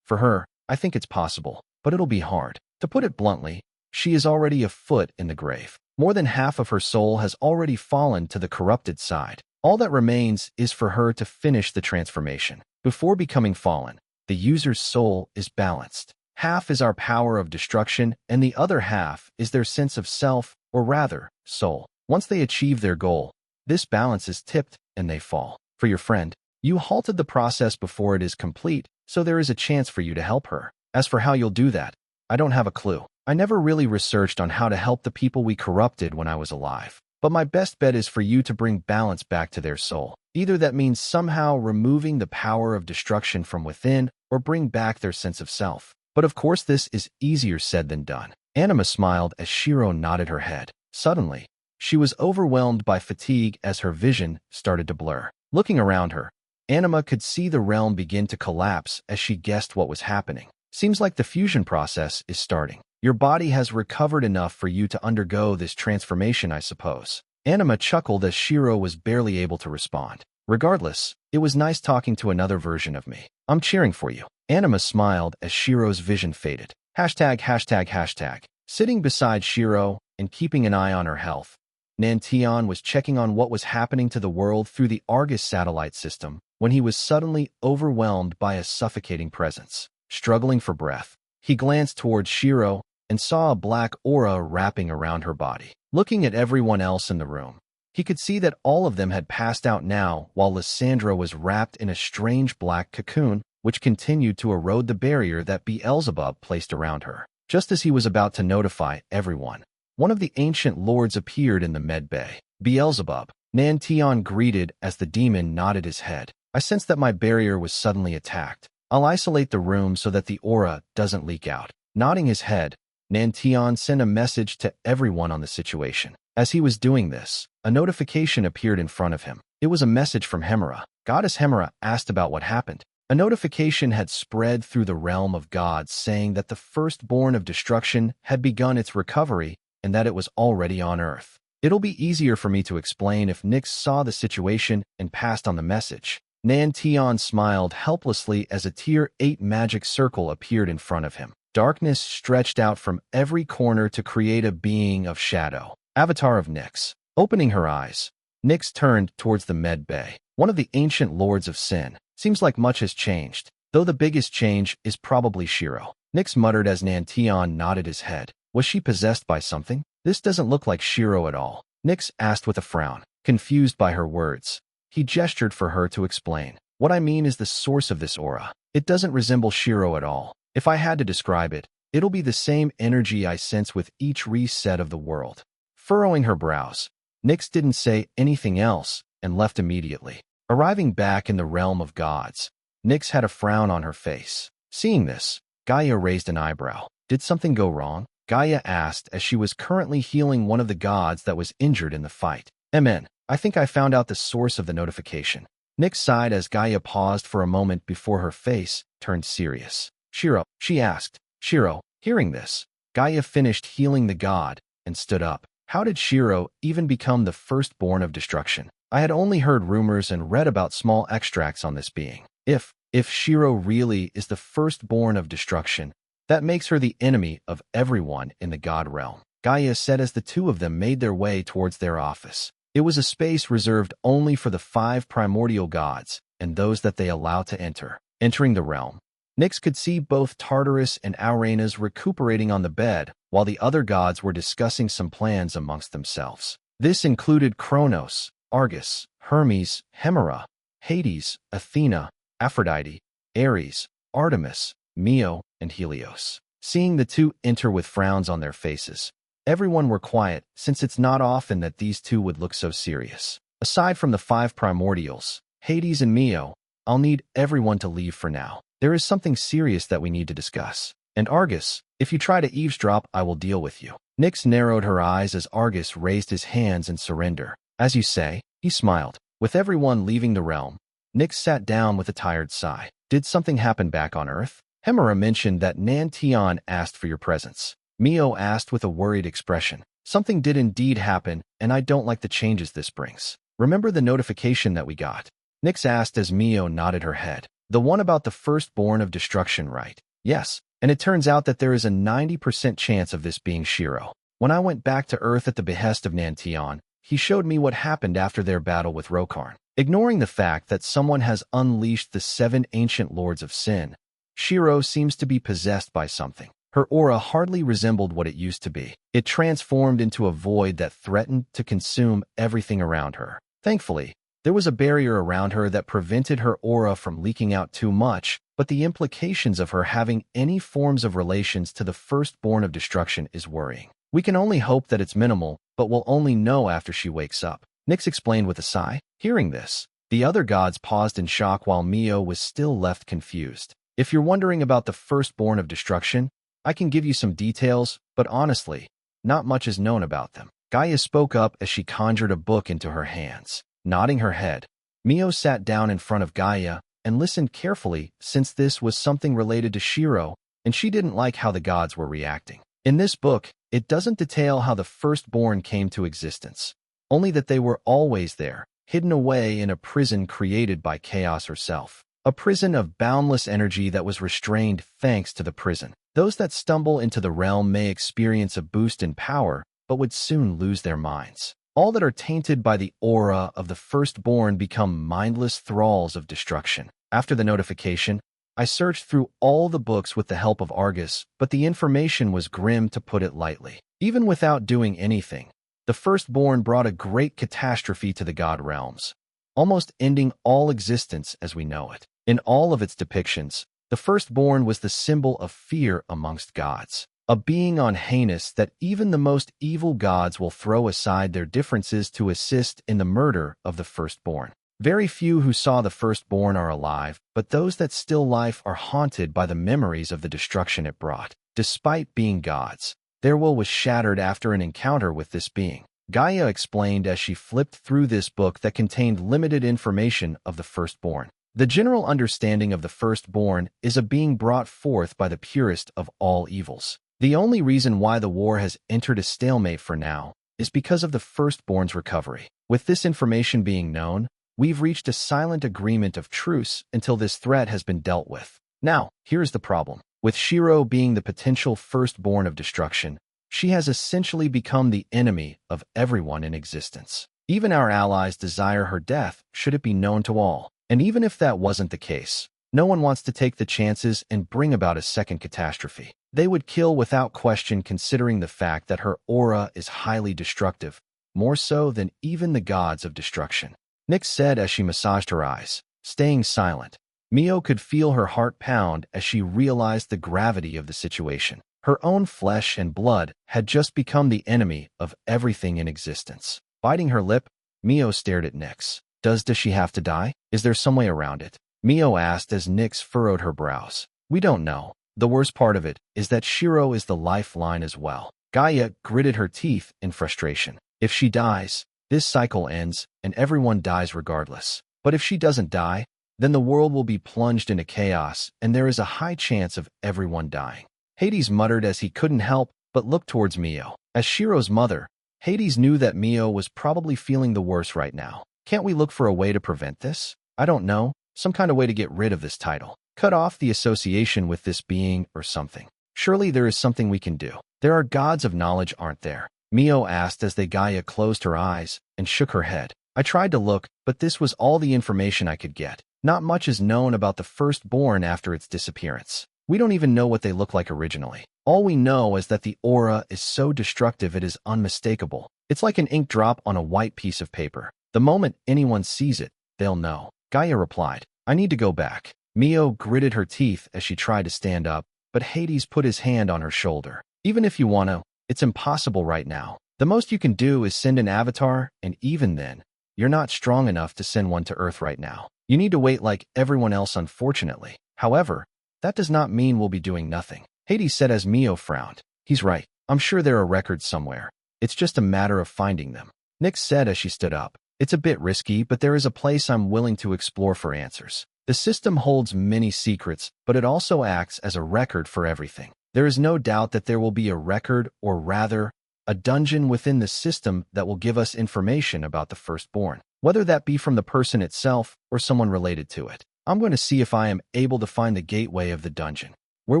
For her, I think it's possible, but it'll be hard. To put it bluntly, she is already a foot in the grave. More than half of her soul has already fallen to the corrupted side. All that remains is for her to finish the transformation. Before becoming fallen, the user's soul is balanced. Half is our power of destruction, and the other half is their sense of self, or rather, soul. Once they achieve their goal, this balance is tipped and they fall. For your friend, you halted the process before it is complete, so there is a chance for you to help her. As for how you'll do that, I don't have a clue. I never really researched on how to help the people we corrupted when I was alive. But my best bet is for you to bring balance back to their soul. Either that means somehow removing the power of destruction from within, or bring back their sense of self. But of course this is easier said than done. Anima smiled as Shiro nodded her head. Suddenly, she was overwhelmed by fatigue as her vision started to blur. Looking around her, Anima could see the realm begin to collapse as she guessed what was happening. Seems like the fusion process is starting. Your body has recovered enough for you to undergo this transformation, I suppose. Anima chuckled as Shiro was barely able to respond. Regardless, it was nice talking to another version of me. I'm cheering for you. Anima smiled as Shiro's vision faded. ####. Sitting beside Shiro and keeping an eye on her health, Nantian was checking on what was happening to the world through the Argus satellite system when he was suddenly overwhelmed by a suffocating presence. Struggling for breath, he glanced towards Shiro and saw a black aura wrapping around her body. Looking at everyone else in the room, he could see that all of them had passed out now while Lysandra was wrapped in a strange black cocoon which continued to erode the barrier that Beelzebub placed around her. Just as he was about to notify everyone, one of the ancient lords appeared in the med bay. Beelzebub, Nantian greeted as the demon nodded his head. I sensed that my barrier was suddenly attacked. I'll isolate the room so that the aura doesn't leak out. Nodding his head, Nantian sent a message to everyone on the situation. As he was doing this, a notification appeared in front of him. It was a message from Hemera. Goddess Hemera asked about what happened. A notification had spread through the realm of gods saying that the firstborn of destruction had begun its recovery and that it was already on Earth. It'll be easier for me to explain if Nyx saw the situation and passed on the message. Nantian smiled helplessly as a Tier 8 magic circle appeared in front of him. Darkness stretched out from every corner to create a being of shadow. Avatar of Nyx. Opening her eyes, Nyx turned towards the med bay. One of the ancient lords of sin. Seems like much has changed, though the biggest change is probably Shiro. Nyx muttered as Nantian nodded his head. Was she possessed by something? This doesn't look like Shiro at all. Nyx asked with a frown, confused by her words. He gestured for her to explain. What I mean is the source of this aura. It doesn't resemble Shiro at all. If I had to describe it, It'll be the same energy I sense with each reset of the world. Furrowing her brows, Nyx didn't say anything else and left immediately. Arriving back in the realm of gods, Nyx had a frown on her face. Seeing this, Gaia raised an eyebrow. Did something go wrong? Gaia asked as she was currently healing one of the gods that was injured in the fight. I think I found out the source of the notification. Nyx sighed as Gaia paused for a moment before her face turned serious. Shiro, she asked. Shiro, hearing this, Gaia finished healing the god and stood up. How did Shiro even become the firstborn of destruction? I had only heard rumors and read about small extracts on this being. If Shiro really is the firstborn of destruction, that makes her the enemy of everyone in the god realm, Gaia said as the two of them made their way towards their office. It was a space reserved only for the 5 primordial gods and those that they allow to enter. Entering the realm, Nyx could see both Tartarus and Aurenas recuperating on the bed, while the other gods were discussing some plans amongst themselves. This included Kronos, Argus, Hermes, Hemera, Hades, Athena, Aphrodite, Ares, Artemis, Mio, and Helios. Seeing the two enter with frowns on their faces, everyone were quiet, since it's not often that these two would look so serious. Aside from the 5 primordials, Hades and Mio, I'll need everyone to leave for now. There is something serious that we need to discuss. And Argus, if you try to eavesdrop, I will deal with you. Nyx narrowed her eyes as Argus raised his hands in surrender. As you say, he smiled. With everyone leaving the realm, Nyx sat down with a tired sigh. Did something happen back on Earth? Hemera mentioned that Nantion asked for your presence. Mio asked with a worried expression. Something did indeed happen, and I don't like the changes this brings. Remember the notification that we got? Nyx asked as Mio nodded her head. The one about the firstborn of destruction, right? Yes, and it turns out that there is a 90% chance of this being Shiro. When I went back to Earth at the behest of Nantion, he showed me what happened after their battle with Rokarn. Ignoring the fact that someone has unleashed the 7 ancient lords of sin, Shiro seems to be possessed by something. Her aura hardly resembled what it used to be. It transformed into a void that threatened to consume everything around her. Thankfully, there was a barrier around her that prevented her aura from leaking out too much, but the implications of her having any forms of relations to the firstborn of destruction is worrying. We can only hope that it's minimal, but we'll only know after she wakes up. Nyx explained with a sigh. Hearing this, the other gods paused in shock while Mio was still left confused. If you're wondering about the firstborn of destruction, I can give you some details, but honestly, not much is known about them. Gaia spoke up as she conjured a book into her hands. Nodding her head, Mio sat down in front of Gaia and listened carefully since this was something related to Shiro, and she didn't like how the gods were reacting. In this book, it doesn't detail how the firstborn came to existence, only that they were always there, hidden away in a prison created by Chaos herself. A prison of boundless energy that was restrained thanks to the prison. Those that stumble into the realm may experience a boost in power, but would soon lose their minds. All that are tainted by the aura of the firstborn become mindless thralls of destruction. After the notification, I searched through all the books with the help of Argus, but the information was grim to put it lightly. Even without doing anything, the firstborn brought a great catastrophe to the god realms, almost ending all existence as we know it. In all of its depictions, the firstborn was the symbol of fear amongst gods, a being on heinous that even the most evil gods will throw aside their differences to assist in the murder of the firstborn. Very few who saw the firstborn are alive, but those that still life are haunted by the memories of the destruction it brought. Despite being gods, their will was shattered after an encounter with this being. Gaia explained as she flipped through this book that contained limited information of the firstborn. The general understanding of the firstborn is a being brought forth by the purest of all evils. The only reason why the war has entered a stalemate for now is because of the firstborn's recovery. With this information being known, we've reached a silent agreement of truce until this threat has been dealt with. Now, here's the problem. With Shiro being the potential firstborn of destruction, she has essentially become the enemy of everyone in existence. Even our allies desire her death, should it be known to all. And even if that wasn't the case, no one wants to take the chances and bring about a second catastrophe. They would kill without question, considering the fact that her aura is highly destructive, more so than even the gods of destruction. Nyx said as she massaged her eyes, staying silent. Mio could feel her heart pound as she realized the gravity of the situation. Her own flesh and blood had just become the enemy of everything in existence. Biting her lip, Mio stared at Nyx. Does she have to die? Is there some way around it? Mio asked as Nyx furrowed her brows. We don't know. The worst part of it is that Shiro is the lifeline as well. Gaia gritted her teeth in frustration. If she dies, this cycle ends and everyone dies regardless. But if she doesn't die, then the world will be plunged into chaos and there is a high chance of everyone dying. Hades muttered as he couldn't help but look towards Mio. As Shiro's mother, Hades knew that Mio was probably feeling the worst right now. Can't we look for a way to prevent this? I don't know, some kind of way to get rid of this title. Cut off the association with this being or something. Surely there is something we can do. There are gods of knowledge, aren't there? Mio asked as Gaia closed her eyes and shook her head. I tried to look, but this was all the information I could get. Not much is known about the firstborn after its disappearance. We don't even know what they look like originally. All we know is that the aura is so destructive it is unmistakable. It's like an ink drop on a white piece of paper. The moment anyone sees it, they'll know. Gaia replied, I need to go back. Mio gritted her teeth as she tried to stand up, but Hades put his hand on her shoulder. Even if you want to, it's impossible right now. The most you can do is send an avatar, and even then, you're not strong enough to send one to Earth right now. You need to wait like everyone else, unfortunately. However, that does not mean we'll be doing nothing. Hades said as Mio frowned. He's right. I'm sure there are records somewhere. It's just a matter of finding them. Nyx said as she stood up. It's a bit risky, but there is a place I'm willing to explore for answers. The system holds many secrets, but it also acts as a record for everything. There is no doubt that there will be a record, or rather, a dungeon within the system that will give us information about the firstborn, whether that be from the person itself or someone related to it. I'm going to see if I am able to find the gateway of the dungeon. Where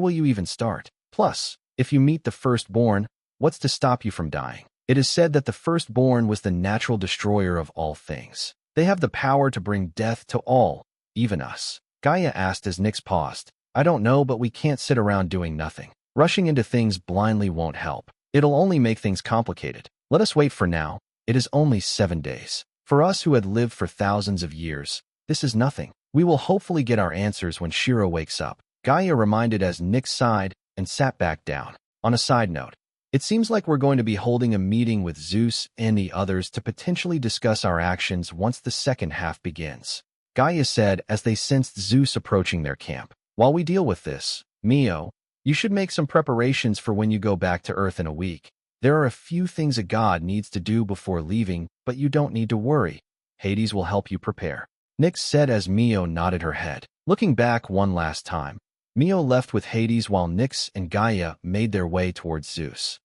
will you even start? Plus, if you meet the firstborn, what's to stop you from dying? It is said that the firstborn was the natural destroyer of all things. They have the power to bring death to all, even us. Gaia asked as Nyx paused. I don't know, but we can't sit around doing nothing. Rushing into things blindly won't help. It'll only make things complicated. Let us wait for now. It is only 7 days. For us who had lived for thousands of years, this is nothing. We will hopefully get our answers when Shiro wakes up. Gaia reminded as Nyx sighed and sat back down. On a side note, it seems like we're going to be holding a meeting with Zeus and the others to potentially discuss our actions once the second half begins. Gaia said as they sensed Zeus approaching their camp. While we deal with this, Mio, you should make some preparations for when you go back to Earth in a week. There are a few things a god needs to do before leaving, but you don't need to worry. Hades will help you prepare. Nyx said as Mio nodded her head. Looking back one last time, Mio left with Hades while Nyx and Gaia made their way towards Zeus.